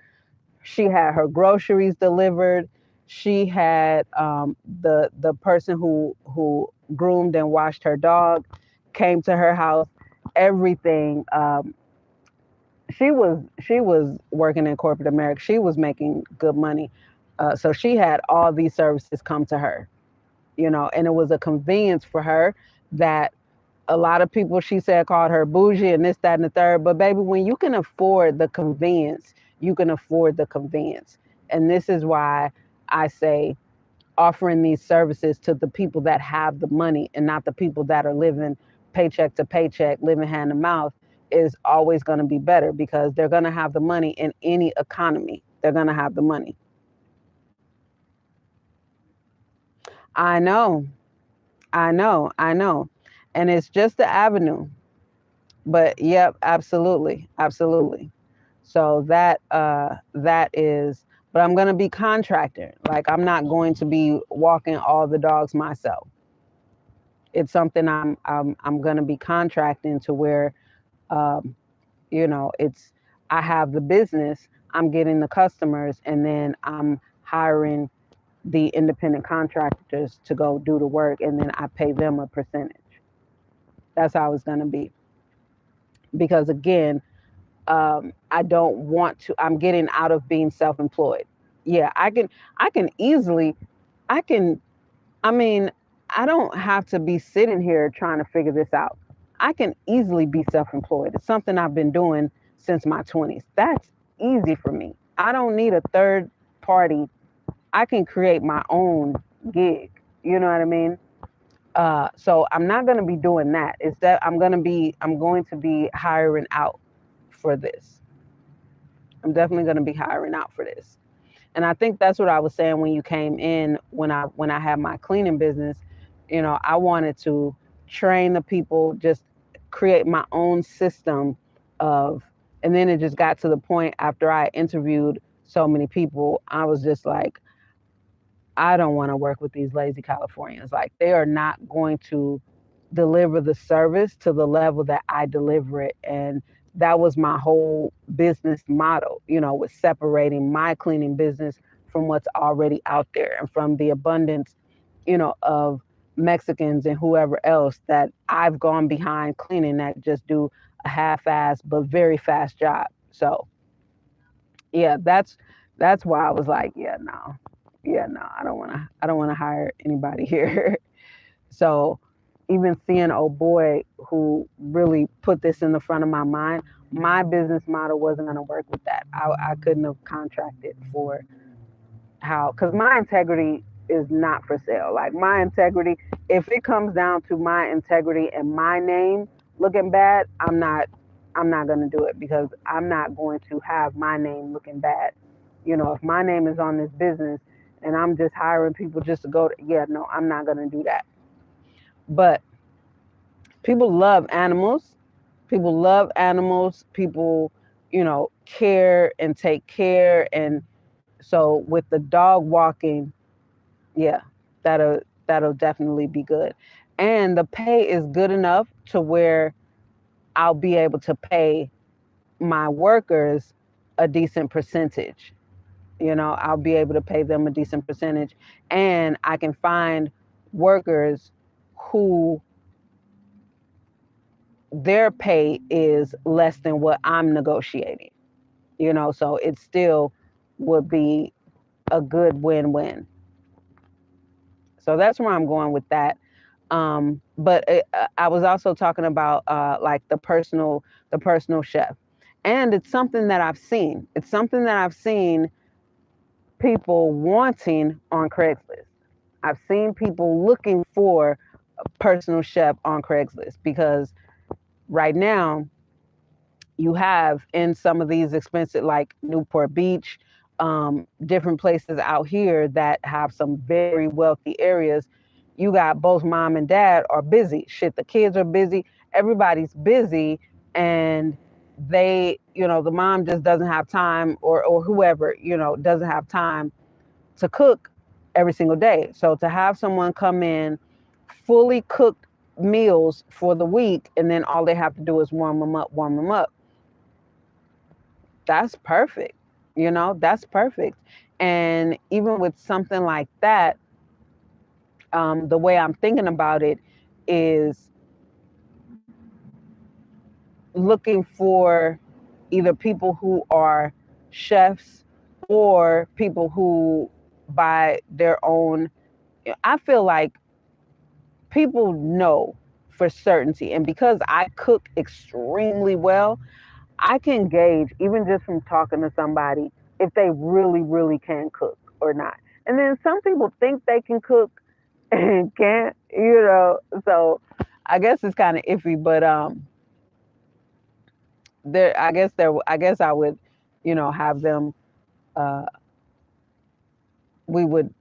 She had her groceries delivered. She had the person who groomed and washed her dog came to her house. Everything. She was working in corporate America. She was making good money, so she had all these services come to her. And it was a convenience for her that a lot of people, she said, called her bougie and this, that, and the third. But baby, when you can afford the convenience, you can afford the convenience. And this is why I say offering these services to the people that have the money and not the people that are living paycheck to paycheck, living hand to mouth, is always going to be better, because they're going to have the money in any economy. They're going to have the money. I know, I know. And it's just the avenue. But yep, absolutely, absolutely. So that is, but I'm gonna be contractor. Like, I'm not going to be walking all the dogs myself. It's something I'm gonna be contracting to where, um, it's, I have the business, I'm getting the customers, and then I'm hiring the independent contractors to go do the work, and then I pay them a percentage. That's how it's gonna be. Because again, I don't want to, I'm getting out of being self-employed. Yeah, I can easily, I can, I mean, I don't have to be sitting here trying to figure this out. I can easily be self-employed. It's something I've been doing since my 20s. That's easy for me. I don't need a third party. I can create my own gig. You know what I mean? So I'm not going to be doing that. It's that I'm going to be hiring out for this. I'm definitely going to be hiring out for this. And I think that's what I was saying when you came in, when I had my cleaning business. I wanted to train the people, just create my own system of, and then it just got to the point after I interviewed so many people, I was just like, I don't want to work with these lazy Californians. Like, they are not going to deliver the service to the level that I deliver it. And that was my whole business model, with separating my cleaning business from what's already out there and from the abundance, of Mexicans and whoever else that I've gone behind cleaning that just do a half-assed but very fast job. So yeah, that's why I was like, yeah, no, I don't want to hire anybody here. So even seeing old boy who really put this in the front of my mind, my business model wasn't going to work with that. I couldn't have contracted for how, because my integrity is not for sale. Like, my integrity, if it comes down to my integrity and my name looking bad, I'm not going to do it, because I'm not going to have my name looking bad. If my name is on this business and I'm just hiring people just to go to, yeah, no, I'm not going to do that. But people love animals. People love animals. People, care and take care. And so with the dog walking, yeah. that'll definitely be good. And the pay is good enough to where I'll be able to pay my workers a decent percentage. I'll be able to pay them a decent percentage, and I can find workers who their pay is less than what I'm negotiating, so it still would be a good win-win. So that's where I'm going with that. But I was also talking about like the personal chef, and it's something that I've seen. It's something that I've seen people wanting on Craigslist. I've seen people looking for a personal chef on Craigslist because right now you have in some of these expensive, like Newport Beach, different places out here that have some very wealthy areas. You got both mom and dad are busy. Shit, the kids are busy. Everybody's busy, and the mom just doesn't have time, or whoever, doesn't have time to cook every single day. So to have someone come in, fully cooked meals for the week, and then all they have to do is warm them up. That's perfect. That's perfect. And even with something like that, the way I'm thinking about it is looking for either people who are chefs or people who buy their own. I feel like people know for certainty, and because I cook extremely well, I can gauge, even just from talking to somebody, if they really, really can cook or not. And then some people think they can cook and can't, So I guess it's kind of iffy, but I guess I would, have them. Uh, we would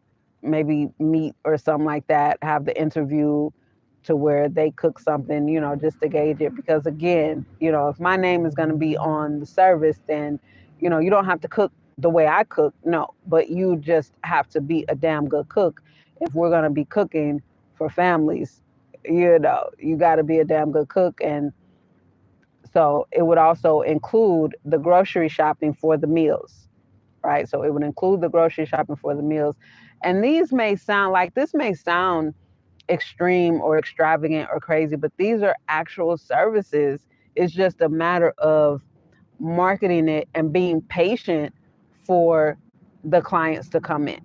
maybe meet or something like that. Have the interview to where they cook something, just to gauge it. Because again, if my name is going to be on the service, then, you don't have to cook the way I cook. No, but you just have to be a damn good cook. If we're going to be cooking for families, you got to be a damn good cook. And so it would also include the grocery shopping for the meals, right? So it would include the grocery shopping for the meals. And this may sound extreme or extravagant or crazy, but these are actual services. It's just a matter of marketing it and being patient for the clients to come in,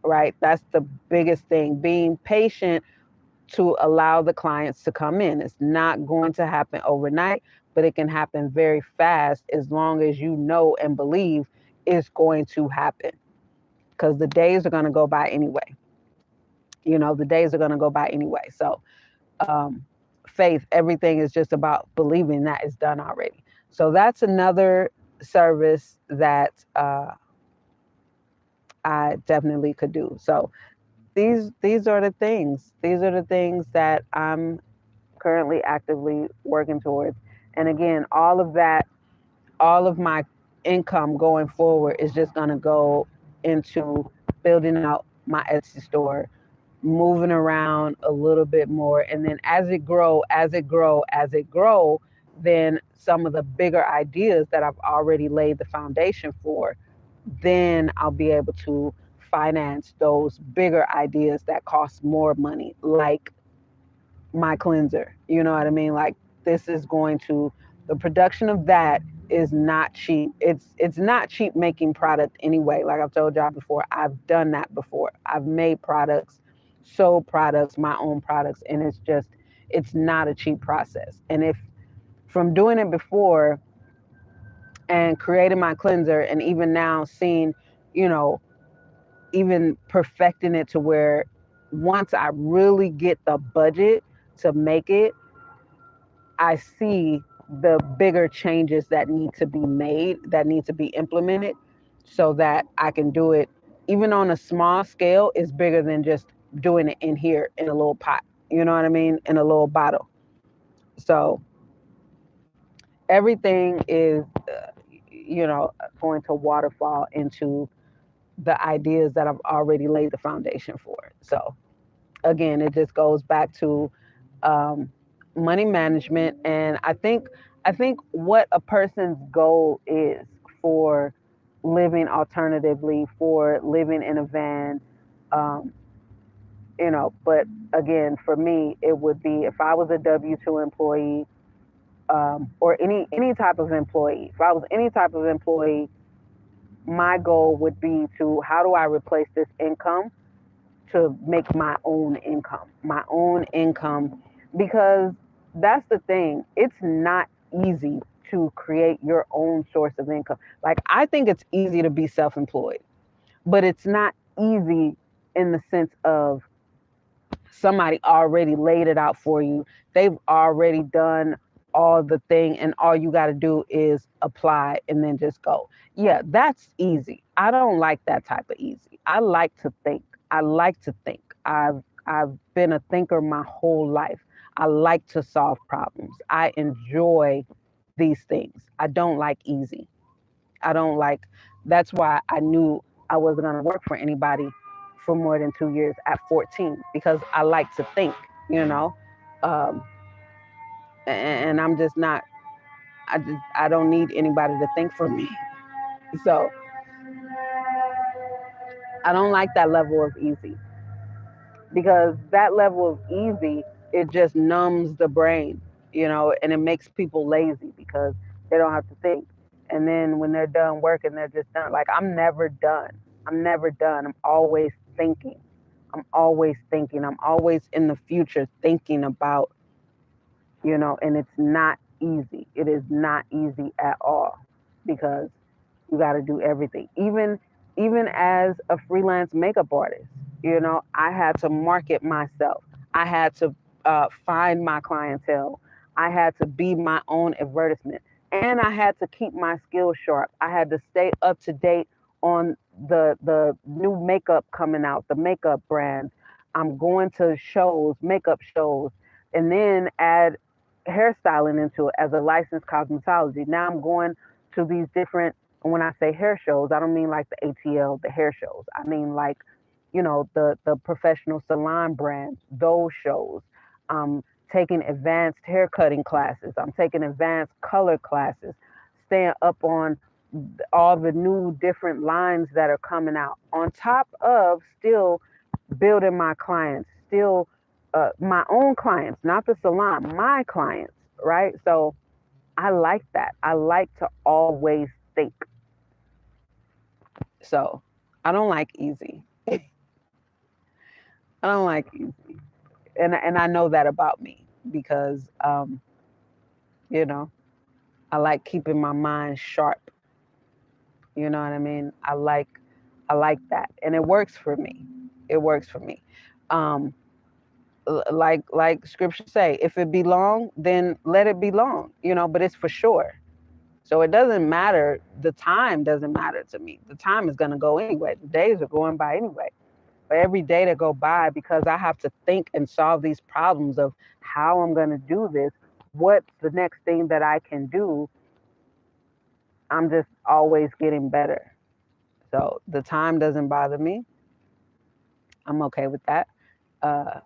right? That's the biggest thing, being patient to allow the clients to come in. It's not going to happen overnight, but it can happen very fast as long as you know and believe it's going to happen, because the days are going to go by anyway. The days are going to go by anyway. So faith, everything is just about believing that it's done already. So that's another service that I definitely could do. So these are the things. These are the things that I'm currently actively working towards. And again, all of my income going forward is just going to go into building out my Etsy store, moving around a little bit more. And then as it grow, then some of the bigger ideas that I've already laid the foundation for, then I'll be able to finance those bigger ideas that cost more money, like my cleanser. You know what I mean? Like the production of that is not cheap. It's not cheap making product anyway. Like I've told y'all before, I've done that before. I've made products, sold products, my own products, and it's not a cheap process. And if from doing it before and creating my cleanser, and even now seeing, you know, even perfecting it to where once I really get the budget to make it, I see the bigger changes that need to be made, that need to be implemented, so that I can do it even on a small scale. Is bigger than just doing it in here in a little pot. You know what I mean? In a little bottle. So everything is, going to waterfall into the ideas that I've already laid the foundation for. So again, it just goes back to um, money management, and I think what a person's goal is for living alternatively, for living in a van, um, But again, for me, it would be if I was a W-2 employee, or any type of employee. If I was any type of employee, my goal would be to how do I replace this income to make my own income, because that's the thing. It's not easy to create your own source of income. Like, I think it's easy to be self-employed, but it's not easy in the sense of somebody already laid it out for you. They've already done all the thing, and all you got to do is apply and then just go. Yeah, that's easy. I don't like that type of easy. I like to think. I like to think. I've been a thinker my whole life. I like to solve problems. I enjoy these things. I don't like easy. I don't like, that's why I knew I wasn't going to work for anybody for more than 2 years at 14, because I like to think, you know, um, and I'm just not, I don't need anybody to think for me. So I don't like that level of easy, because that level of easy, it just numbs the brain, and it makes people lazy because they don't have to think. And then when they're done working, they're just done. Like, I'm never done. I'm never done. I'm always thinking. I'm always thinking. I'm always in the future thinking about, and it's not easy. It is not easy at all, because you got to do everything. Even as a freelance makeup artist, I had to market myself. I had to find my clientele. I had to be my own advertisement, and I had to keep my skills sharp. I had to stay up to date on the new makeup coming out, the makeup brands. I'm going to shows, makeup shows, and then add hairstyling into it as a licensed cosmetology. Now I'm going to these different, when I say hair shows, I don't mean like the ATL, the hair shows. I mean like, the professional salon brands, those shows. I'm taking advanced hair cutting classes. I'm taking advanced color classes, staying up on all the new different lines that are coming out, on top of still building my clients, still my own clients, not the salon, my clients, right? So I like that. I like to always think. So I don't like easy. I don't like easy. And I know that about me, because you know, I like keeping my mind sharp. You know what I mean? I like that. And it works for me. It works for me. Um like scripture say, if it be long, then let it be long, but it's for sure. So it doesn't matter. The time doesn't matter to me. The time is going to go anyway. The days are going by anyway. But every day that go by, because I have to think and solve these problems of how I'm going to do this, what's the next thing that I can do, I'm just always getting better. So the time doesn't bother me. I'm okay with that. Uh,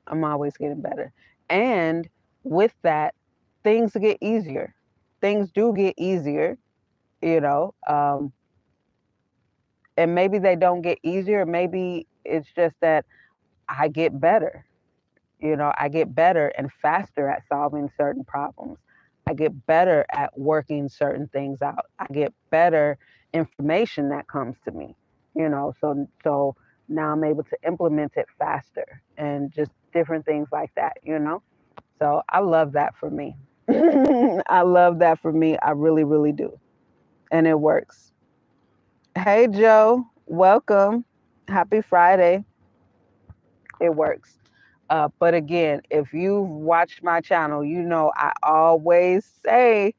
I'm always getting better. And with that, things get easier. Things do get easier, you know. And maybe they don't get easier. Maybe it's just that I get better. I get better and faster at solving certain problems. I get better at working certain things out. I get better information that comes to me, so now I'm able to implement it faster, and just different things like that. So I love that for me. I love that for me. I really, really do. And it works. Hey, Joe, welcome. Happy Friday. It works. But again, if you've watched my channel, I always say,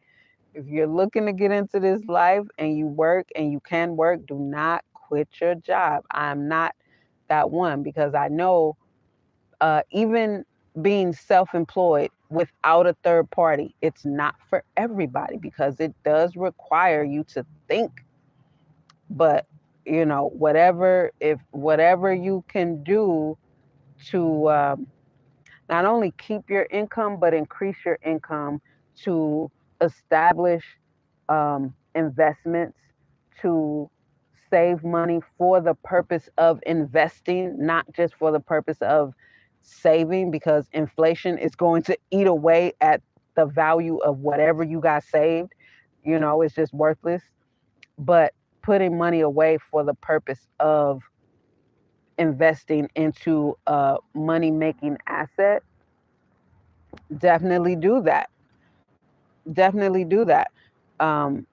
if you're looking to get into this life and you work and you can work, do not quit your job. I'm not that one, because I know even being self-employed without a third party, it's not for everybody, because it does require you to think. But You know, whatever you can do to not only keep your income, but increase your income, to establish investments, to save money for the purpose of investing, not just for the purpose of saving, because inflation is going to eat away at the value of whatever you got saved. You know, it's just worthless. But putting money away for the purpose of investing into a money making asset, definitely do that. Definitely do that. Um,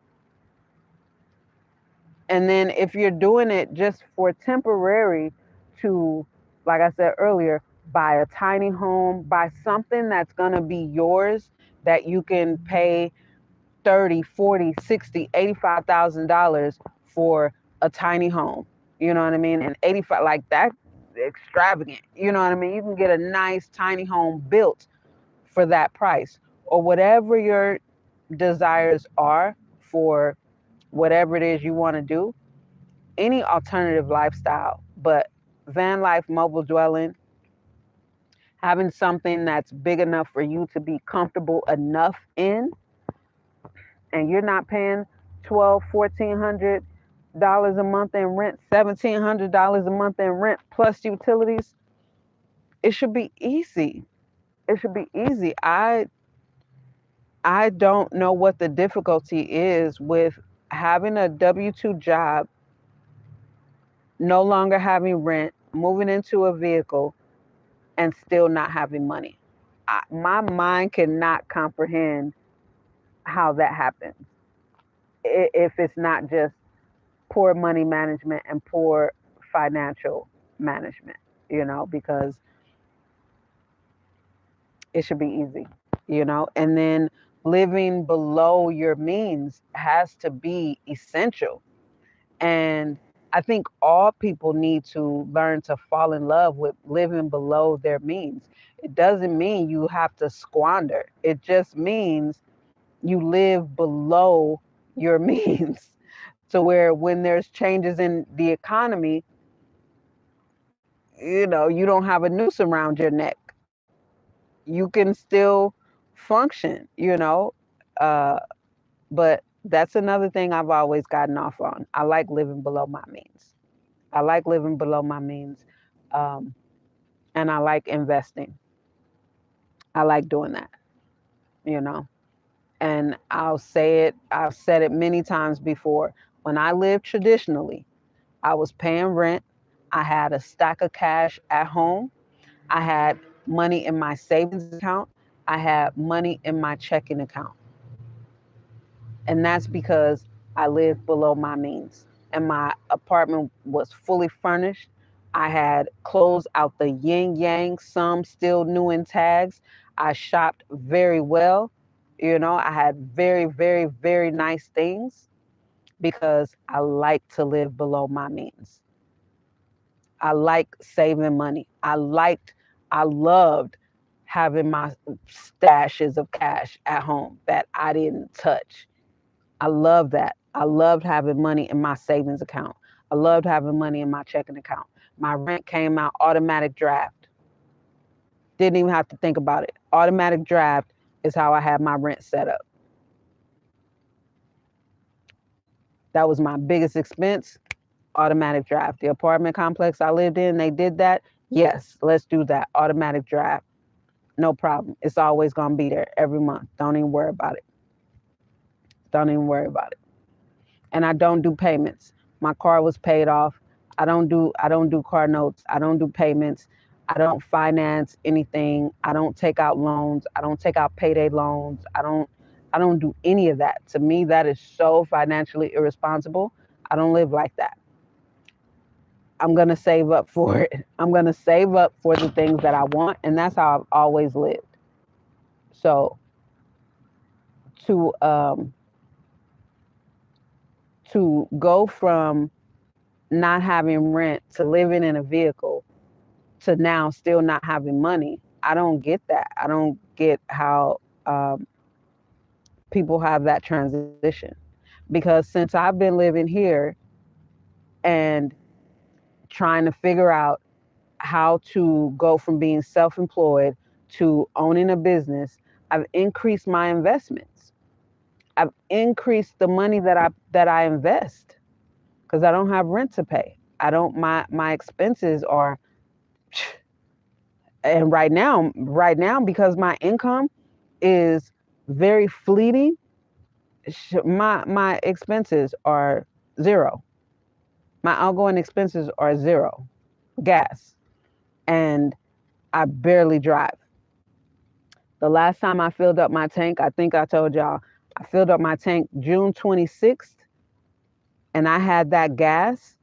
and then if you're doing it just for temporary, to, like I said earlier, buy a tiny home, buy something that's going to be yours, that you can pay 30, 40, 60, $85,000 for a tiny home. You know what I mean? And 85, like that, extravagant. You know what I mean? You can get a nice tiny home built for that price, or whatever your desires are for whatever it is you want to do, any alternative lifestyle. But van life, mobile dwelling, having something that's big enough for you to be comfortable enough in, and you're not paying 12, $1,400 a month in rent, $1,700 a month in rent plus utilities, it should be easy. It should be easy. I don't know what the difficulty is with having a W-2 job, no longer having rent, moving into a vehicle, and still not having money. My mind cannot comprehend how that happens, if it's not just poor money management and poor financial management, because it should be easy, and then living below your means has to be essential. And I think all people need to learn to fall in love with living below their means. It doesn't mean you have to squander. It just means you live below your means, to where when there's changes in the economy, you don't have a noose around your neck. You can still function, uh, but that's another thing I've always gotten off on. I like living below my means. I like living below my means. Um, and I like investing. I like doing that, you know. And I've said it many times before. When I lived traditionally, I was paying rent. I had a stack of cash at home. I had money in my savings account. I had money in my checking account. And that's because I lived below my means. And my apartment was fully furnished. I had clothes out the yin yang, some still new in tags. I shopped very well. I had very, very, very nice things, because I like to live below my means. I like saving money. I loved having my stashes of cash at home that I didn't touch. I love that. I loved having money in my savings account. I loved having money in my checking account. My rent came out automatic draft. Didn't even have to think about it. Automatic draft is how I had my rent set up. That was my biggest expense. Automatic draft. The apartment complex I lived in, they did that. Yes, let's do that. Automatic draft. No problem. It's always going to be there every month. Don't even worry about it. Don't even worry about it. And I don't do payments. My car was paid off. I don't do car notes. I don't do payments. I don't finance anything. I don't take out loans. I don't take out payday loans. I don't do any of that. To me, that is so financially irresponsible. I don't live like that. I'm going to save up for it. I'm going to save up for the things that I want, and that's how I've always lived. So to go from not having rent to living in a vehicle to now still not having money, I don't get that. I don't get how people have that transition, because since I've been living here, and trying to figure out how to go from being self-employed to owning a business. I've increased my investments. I've increased the money that I invest because I don't have rent to pay. I don't my expenses are, and right now because my income is very fleeting, my expenses are zero. My outgoing expenses are zero. Gas, and I barely drive. The last time I filled up my tank, I think I told y'all, I filled up my tank June 26th, and I had that gas.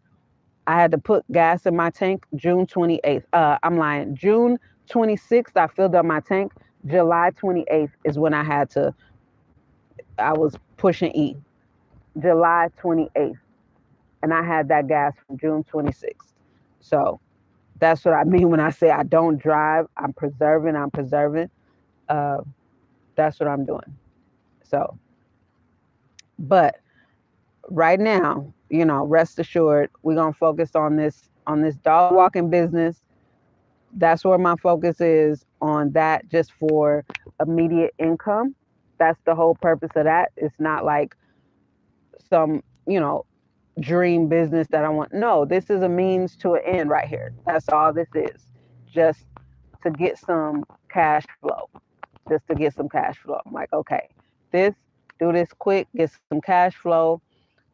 I had to put gas in my tank June 28th. I'm lying. June 26th, I filled up my tank. July 28th is when I was pushing E. July 28th. And I had that gas from June 26th. So that's what I mean when I say I don't drive. I'm preserving. Uh, that's what I'm doing. So, but right now, rest assured, we're gonna focus on this dog walking business. That's where my focus is, on that, just for immediate income. That's the whole purpose of that. It's not like some, dream business that I want. No, this is a means to an end right here. That's all this is. Just to get some cash flow. Just to get some cash flow. I'm like, okay, this, do this quick, get some cash flow.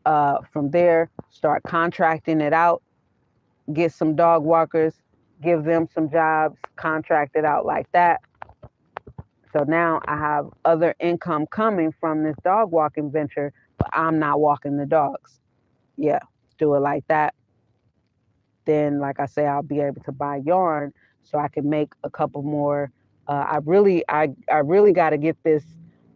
From there, start contracting it out, get some dog walkers, give them some jobs, contract it out like that. So now I have other income coming from this dog walking venture, but I'm not walking the dogs. Yeah, do it like that. Then, like I say, I'll be able to buy yarn so I can make a couple more. I really got to get this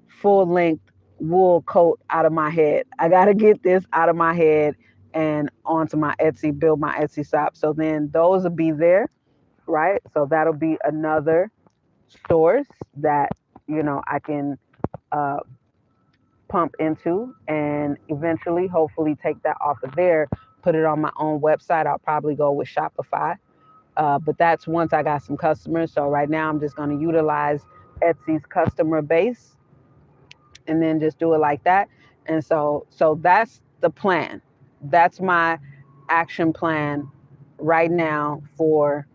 full length wool coat out of my head. I got to get this out of my head and onto my Etsy, build my Etsy shop. So then those will be there, right? So that'll be another source that, I can uh, pump into, and eventually, hopefully, take that off of there, put it on my own website. I'll probably go with Shopify. But that's once I got some customers. So right now I'm just going to utilize Etsy's customer base and then just do it like that. And so that's the plan. That's my action plan right now for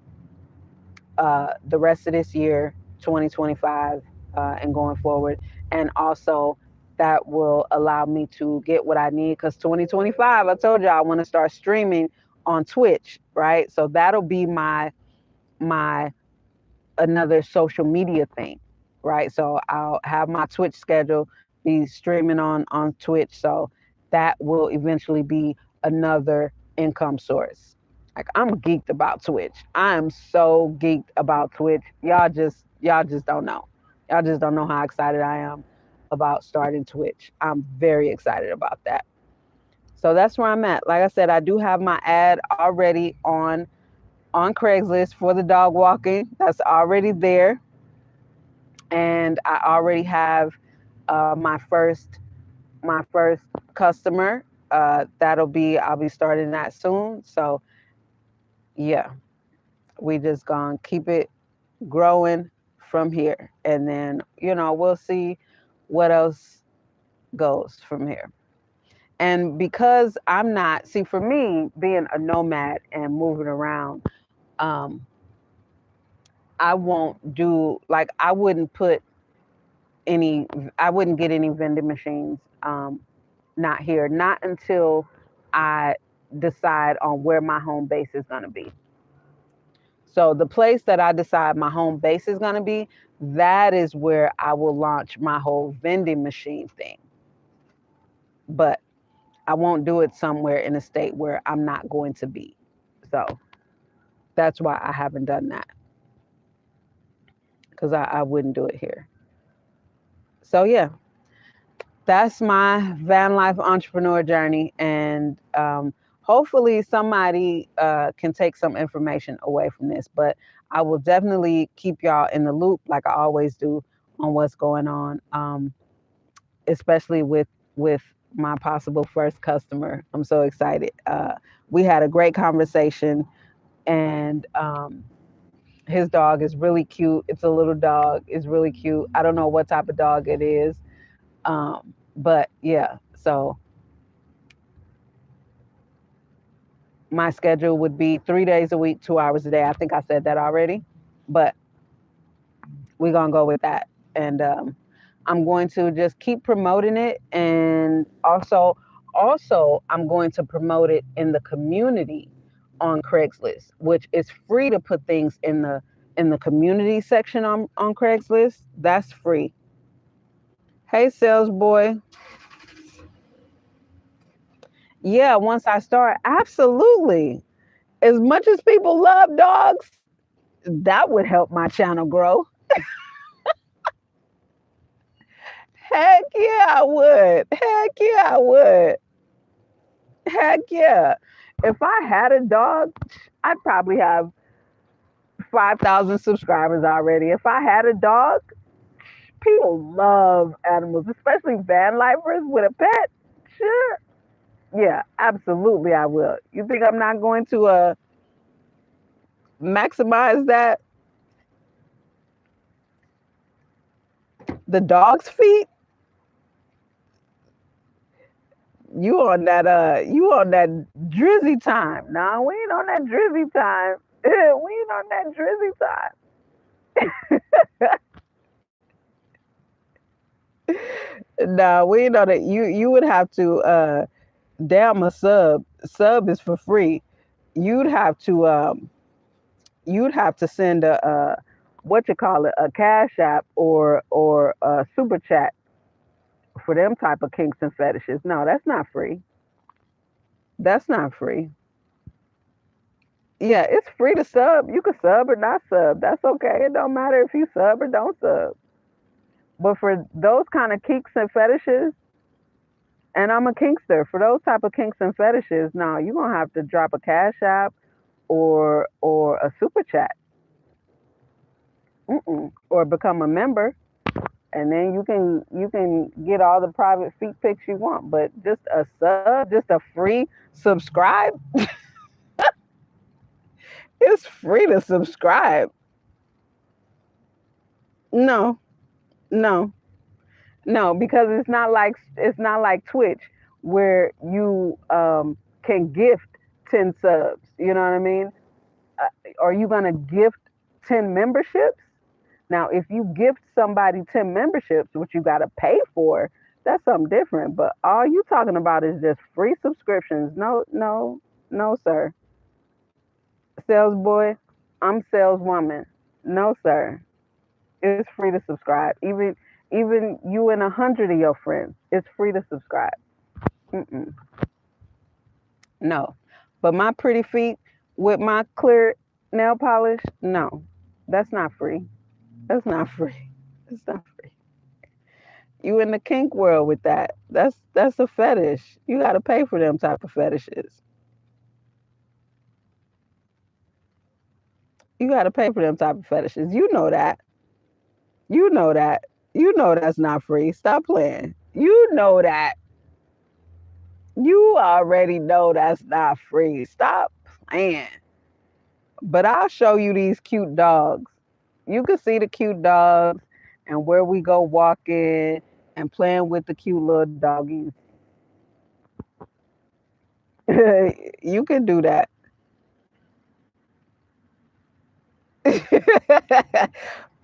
the rest of this year, 2025, and going forward. And also, that will allow me to get what I need, because 2025, I told you I want to start streaming on Twitch, right? So that'll be my another social media thing, right? So I'll have my Twitch schedule, be streaming on Twitch. So that will eventually be another income source. Like, I'm geeked about Twitch. I am so geeked about Twitch. Y'all just don't know. Y'all just don't know how excited I am about starting Twitch. I'm very excited about that. So that's where I'm at. Like I said, I do have my ad already on Craigslist for the dog walking. That's already there. And I already have my first customer. I'll be starting that soon. So yeah, we just gonna keep it growing from here. And then, we'll see what else goes from here. And because I'm not, see, for me, being a nomad and moving around, um, I won't do, like, I wouldn't get any vending machines, not here, not until I decide on where my home base is going to be. So the place that I decide my home base is going to be, that is where I will launch my whole vending machine thing. But I won't do it somewhere in a state where I'm not going to be. So that's why I haven't done that, because I wouldn't do it here. So yeah, that's my van life entrepreneur journey. And hopefully somebody can take some information away from this. But I will definitely keep y'all in the loop, like I always do, on what's going on, especially with my possible first customer. I'm so excited. We had a great conversation, and his dog is really cute. It's a little dog. It's really cute. I don't know what type of dog it is, but yeah. So my schedule would be 3 days a week, 2 hours a day. I think I said that already, but we're gonna go with that. And I'm going to just keep promoting it, and also I'm going to promote it in the community on Craigslist, which is free to put things in the community section on Craigslist. That's free. Hey, sales boy. Yeah, once I start, absolutely. As much as people love dogs, that would help my channel grow. Heck yeah, I would. Heck yeah, I would. Heck yeah. If I had a dog, I'd probably have 5,000 subscribers already. If I had a dog, people love animals, especially van lifers with a pet. Sure. Yeah, absolutely I will. You think I'm not going to maximize that? The dog's feet? You on that drizzy time. No, we ain't on that drizzy time. We ain't on that drizzy time. No, we ain't on that. You would have to damn a sub. Sub is for free. You'd have to send a what you call it, a cash app or a super chat for them type of kinks and fetishes. No, that's not free. That's not free. Yeah, it's free to sub. You can sub or not sub. That's okay. It don't matter if you sub or don't sub. But for those kind of kinks and fetishes, and I'm a kinkster, for those type of kinks and fetishes, no, you're gonna have to drop a cash app or a super chat. Or become a member, and then you can get all the private feet pics you want. But just a sub, just a free subscribe, it's free to subscribe. No, no, no, because it's not like Twitch where you can gift 10 subs. You know what I mean? Are you gonna gift 10 memberships? Now, if you gift somebody 10 memberships, which you got to pay for, that's something different. But all you talking about is just free subscriptions. No, no, no, sir. Sales boy, I'm saleswoman. No, sir. It's free to subscribe. Even you and 100 of your friends, it's free to subscribe. Mm-mm. No. But my pretty feet with my clear nail polish, no. That's not free. That's not free. It's not free. You in the kink world with that. That's a fetish. You got to pay for them type of fetishes. You got to pay for them type of fetishes. You know that. You know that. You know that's not free. Stop playing. You know that. You already know that's not free. Stop playing. But I'll show you these cute dogs. You can see the cute dogs and where we go walking and playing with the cute little doggies. You can do that.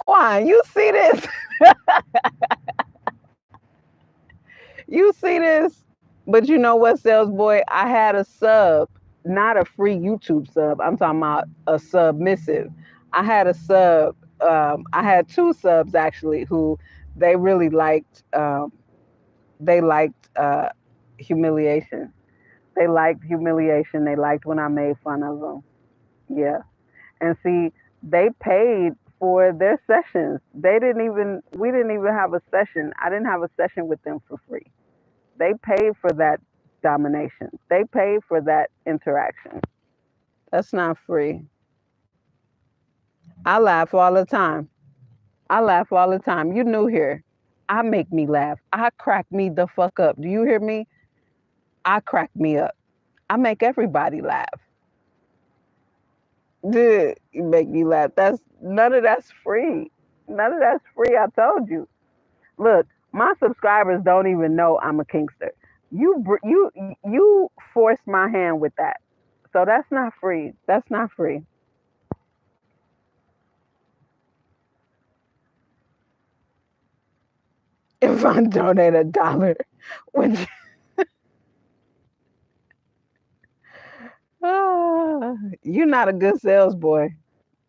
Quan, you see this? You see this? But you know what, sales boy? I had a sub, not a free YouTube sub. I'm talking about a submissive. I had a sub. I had two subs actually who they really liked. They liked humiliation. They liked humiliation. They liked when I made fun of them. Yeah. And see, they paid for their sessions. We didn't even have a session. I didn't have a session with them for free. They paid for that domination. They paid for that interaction. That's not free. I laugh all the time. I laugh all the time. You new here. I make me laugh. I crack me the fuck up. Do you hear me? I crack me up. I make everybody laugh. Dude, you make me laugh. That's none of that's free. None of that's free. I told you. Look, my subscribers don't even know I'm a kinkster. You forced my hand with that, so that's not free. That's not free. If I donate $1, would you? You're not a good sales boy.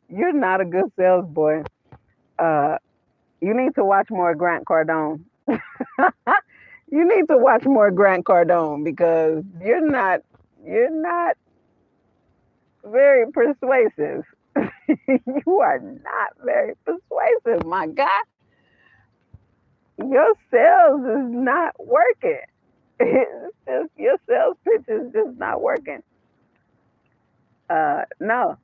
You're not a good sales boy. Uh, you need to watch more Grant Cardone. You need to watch more Grant Cardone because you're not very persuasive. You are not very persuasive, my guy. Your sales is not working. It's just your sales pitch is just not working. No,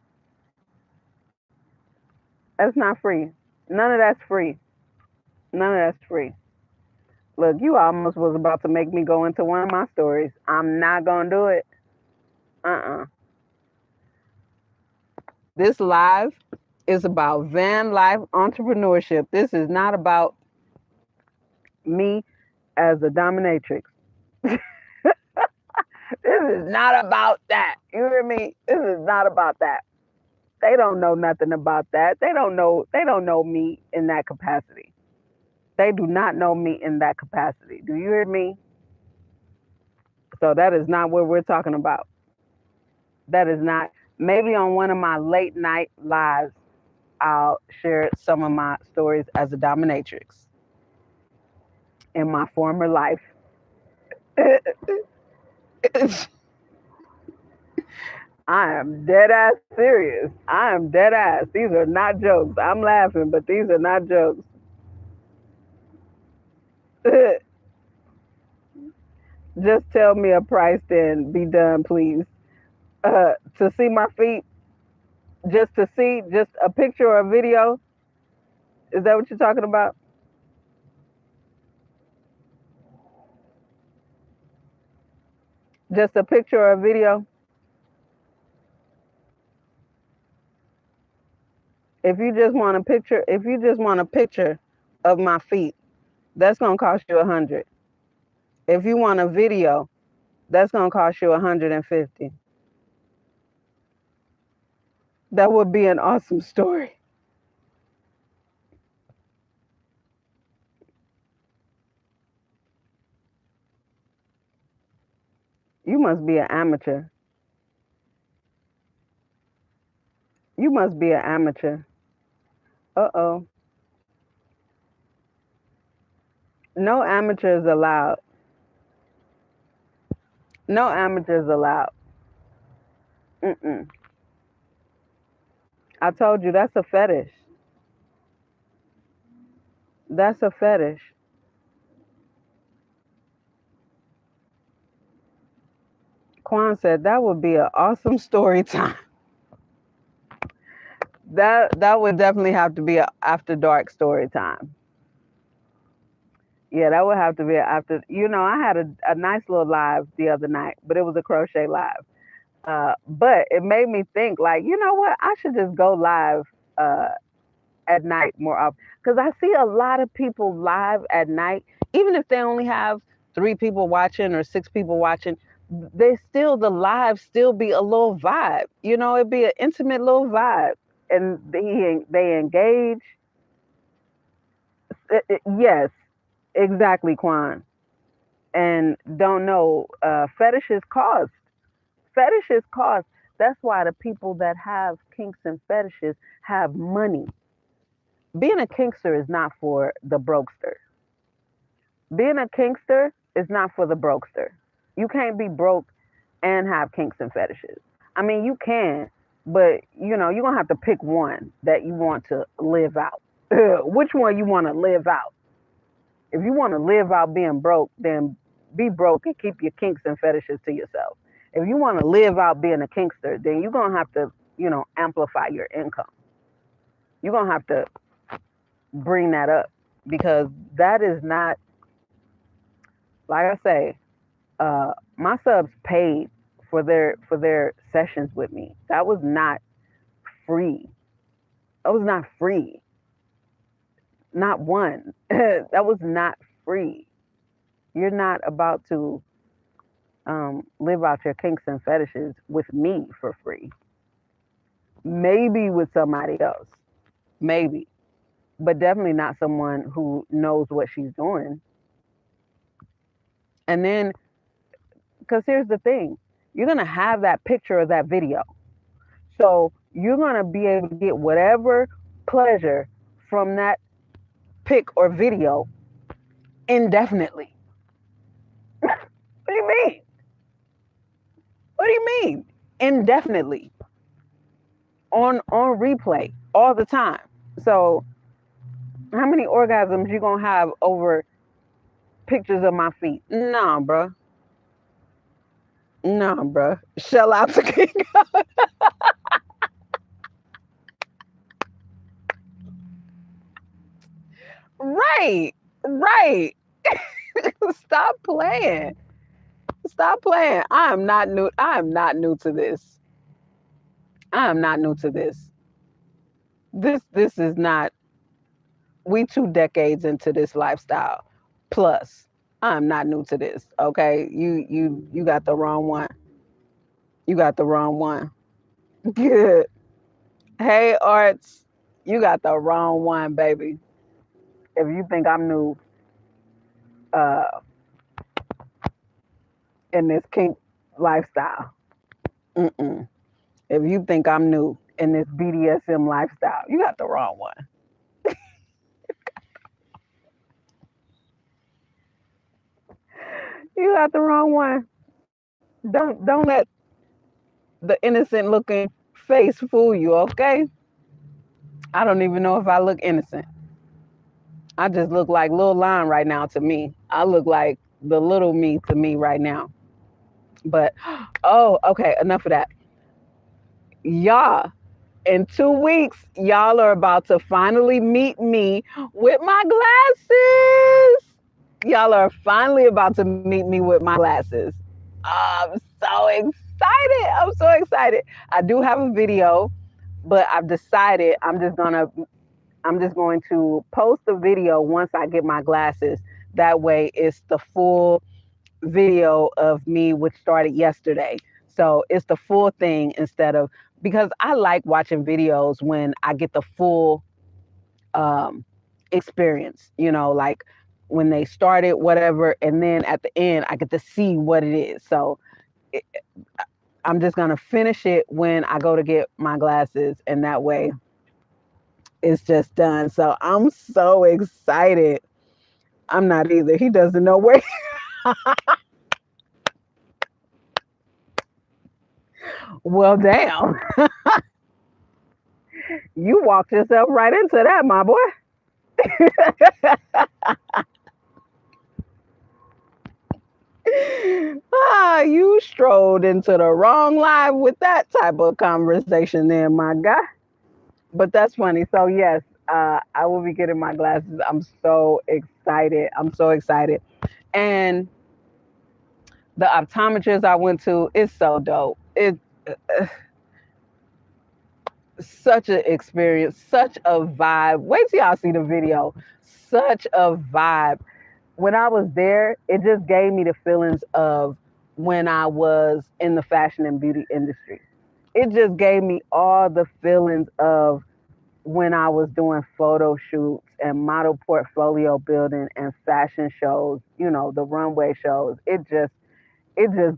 that's not free. None of that's free. None of that's free. Look, you almost was about to make me go into one of my stories. I'm not gonna do it. Uh-uh. This live is about van life entrepreneurship. This is not about me as a dominatrix. This is not about that. You hear me? This is not about that. They don't know nothing about that. They don't know me in that capacity. They do not know me in that capacity. Do you hear me? So that is not what we're talking about. That is not. Maybe on one of my late night lives, I'll share some of my stories as a dominatrix in my former life. I am dead ass serious. I am dead ass. These are not jokes. I'm laughing, but these are not jokes. Just tell me a price, then be done, please. To see my feet, just to see, just a picture or a video. Is that what you're talking about? Just a picture or a video? If you just want a picture of my feet, that's gonna cost you 100. If you want a video, that's gonna cost you 150. That would be an awesome story. You must be an amateur. You must be an amateur. Uh-oh. No amateurs allowed. No amateurs allowed. Mm-mm. I told you that's a fetish. That's a fetish. Quan said that would be an awesome story time. That would definitely have to be an after dark story time. Yeah, that would have to be after. I had a nice little live the other night, but it was a crochet live. But it made me think, like, you know what? I should just go live uh, at night more often because I see a lot of people live at night, even if they only have 3 people watching or 6 people watching. They still the live still be a little vibe. It'd be an intimate little vibe, and they engage. Yes, exactly, Quan. And don't know fetishes cost. Fetishes cost. That's why the people that have kinks and fetishes have money. Being a kinkster is not for the brokester. Being a kinkster is not for the brokester. You can't be broke and have kinks and fetishes. I mean, you can, but you're gonna have to pick one that you want to live out. Which one you want to live out? If you want to live out being broke, then be broke and keep your kinks and fetishes to yourself. If you want to live out being a kinkster, then you're gonna have to, amplify your income. You're gonna have to bring that up because that is not, like I say, My subs paid for their sessions with me. That was not free. That was not free. Not one. That was not free. You're not about to live out your kinks and fetishes with me for free. Maybe with somebody else. Maybe. But definitely not someone who knows what she's doing. And then, because here's the thing, you're going to have that picture of that video. So you're going to be able to get whatever pleasure from that pic or video indefinitely. What do you mean? What do you mean? Indefinitely. On replay all the time. So how many orgasms you gonna have over pictures of my feet? Nah, bruh. Nah, bruh. Shell out to King. Right. Right. Stop playing. Stop playing. I am not new. I am not new to this. I am not new to this. This is not, we 2 decades into this lifestyle. Plus, I'm not new to this. Okay. You got the wrong one. You got the wrong one. Good. Hey, Arts, you got the wrong one, baby. If you think I'm new uh, in this kink lifestyle, mm-mm. If you think I'm new in this BDSM lifestyle, you got the wrong one. You got the wrong one. Don't let the innocent looking face fool you, okay? I don't even know if I look innocent. I just look like Lil Line right now to me. I look like the little me to me right now. But oh, okay, enough of that. Y'all, in 2 weeks, y'all are about to finally meet me with my glasses. Y'all are finally about to meet me with my glasses. I'm so excited. I'm so excited. I do have a video, but I've decided I'm just going to post the video once I get my glasses. That way it's the full video of me, which started yesterday. So it's the full thing instead of, because I like watching videos when I get the full um, experience, like when they started, whatever, and then at the end, I get to see what it is. So it, I'm just going to finish it when I go to get my glasses, and that way it's just done. So I'm so excited. I'm not either. He doesn't know where. Well, damn. You walked yourself right into that, my boy. You strolled into the wrong live with that type of conversation there, my guy. But that's funny. So, yes, I will be getting my glasses. I'm so excited. I'm so excited. And the optometrist I went to is so dope. It's such an experience, such a vibe. Wait till y'all see the video. Such a vibe. When I was there, it just gave me the feelings of when I was in the fashion and beauty industry. It just gave me all the feelings of when I was doing photo shoots and model portfolio building and fashion shows, the runway shows. It just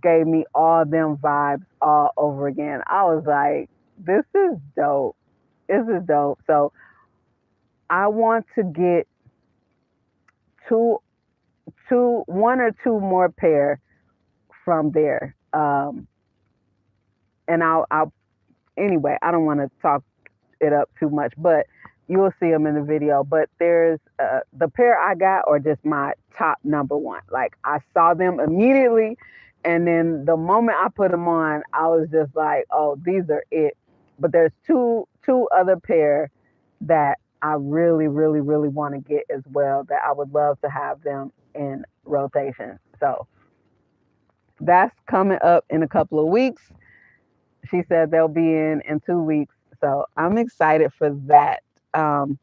gave me all them vibes all over again. I was like, this is dope. This is dope. So I want to get two, one or two more pair from there. And I'll anyway. I don't want to talk it up too much, but you'll see them in the video. But there's the pair I got are just my top number one. Like I saw them immediately, and then the moment I put them on, I was just like, oh, these are it. But there's two other pair that I really, really, really want to get as well. That I would love to have them in rotation. So That's coming up in a couple of weeks. She said they'll be in 2 weeks. So I'm excited for that. Um,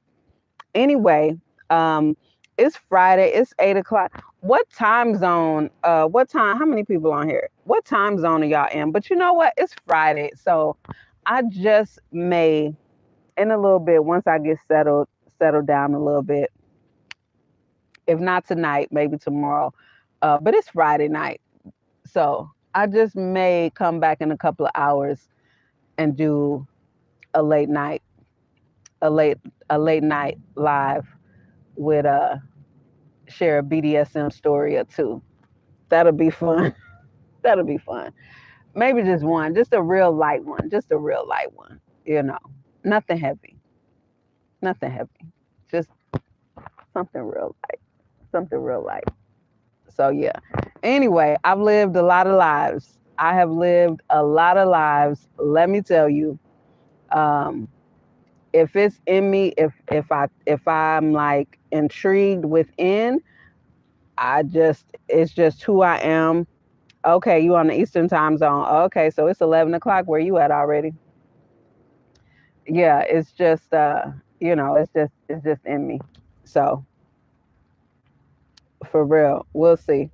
anyway, um, it's Friday. It's 8 o'clock. What time zone? What time? How many people on here? What time zone are y'all in? But you know what? It's Friday, so I just may in a little bit once I get settled down a little bit. If not tonight, maybe tomorrow. But it's Friday night, so I just may come back in a couple of hours and do a late night, a late a late night live with share a BDSM story or two. That'll be fun. That'll be fun. Maybe just one, just a real light one, just a real light one. You know, nothing heavy, nothing heavy, just something real light, something real light. So yeah. Anyway, I've lived a lot of lives. I have lived a lot of lives. Let me tell you, um, if it's in me, if I'm like intrigued within, it's just who I am. Okay, you on the Eastern time zone. Okay, so it's 11 o'clock. Where you at already? Yeah, it's just it's just in me. So for real, we'll see.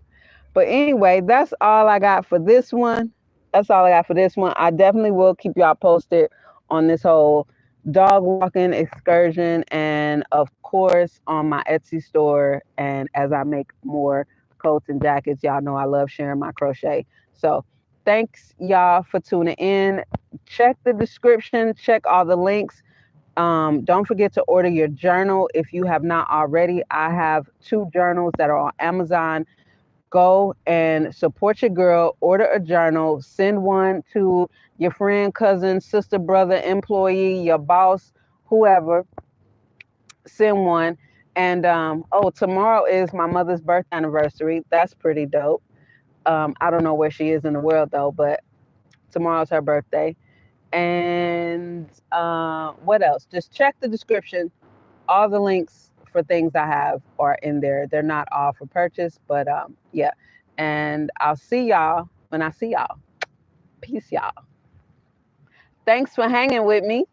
But anyway, that's all I got for this one. That's all I got for this one. I definitely will keep y'all posted on this whole dog walking excursion and of course on my Etsy store and as I make more coats and jackets. Y'all know I love sharing my crochet. So thanks y'all for tuning in. Check the description, check all the links. Don't forget to order your journal if you have not already. I have 2 journals that are on Amazon. Go and support your girl, order a journal, send one to your friend, cousin, sister, brother, employee, your boss, whoever. Send one. And oh, tomorrow is my mother's birth anniversary. That's pretty dope. I don't know where she is in the world though, but tomorrow's her birthday. And what else? Just check the description. All the links for things I have are in there. They're not all for purchase, but yeah. And I'll see y'all when I see y'all. Peace, y'all. Thanks for hanging with me.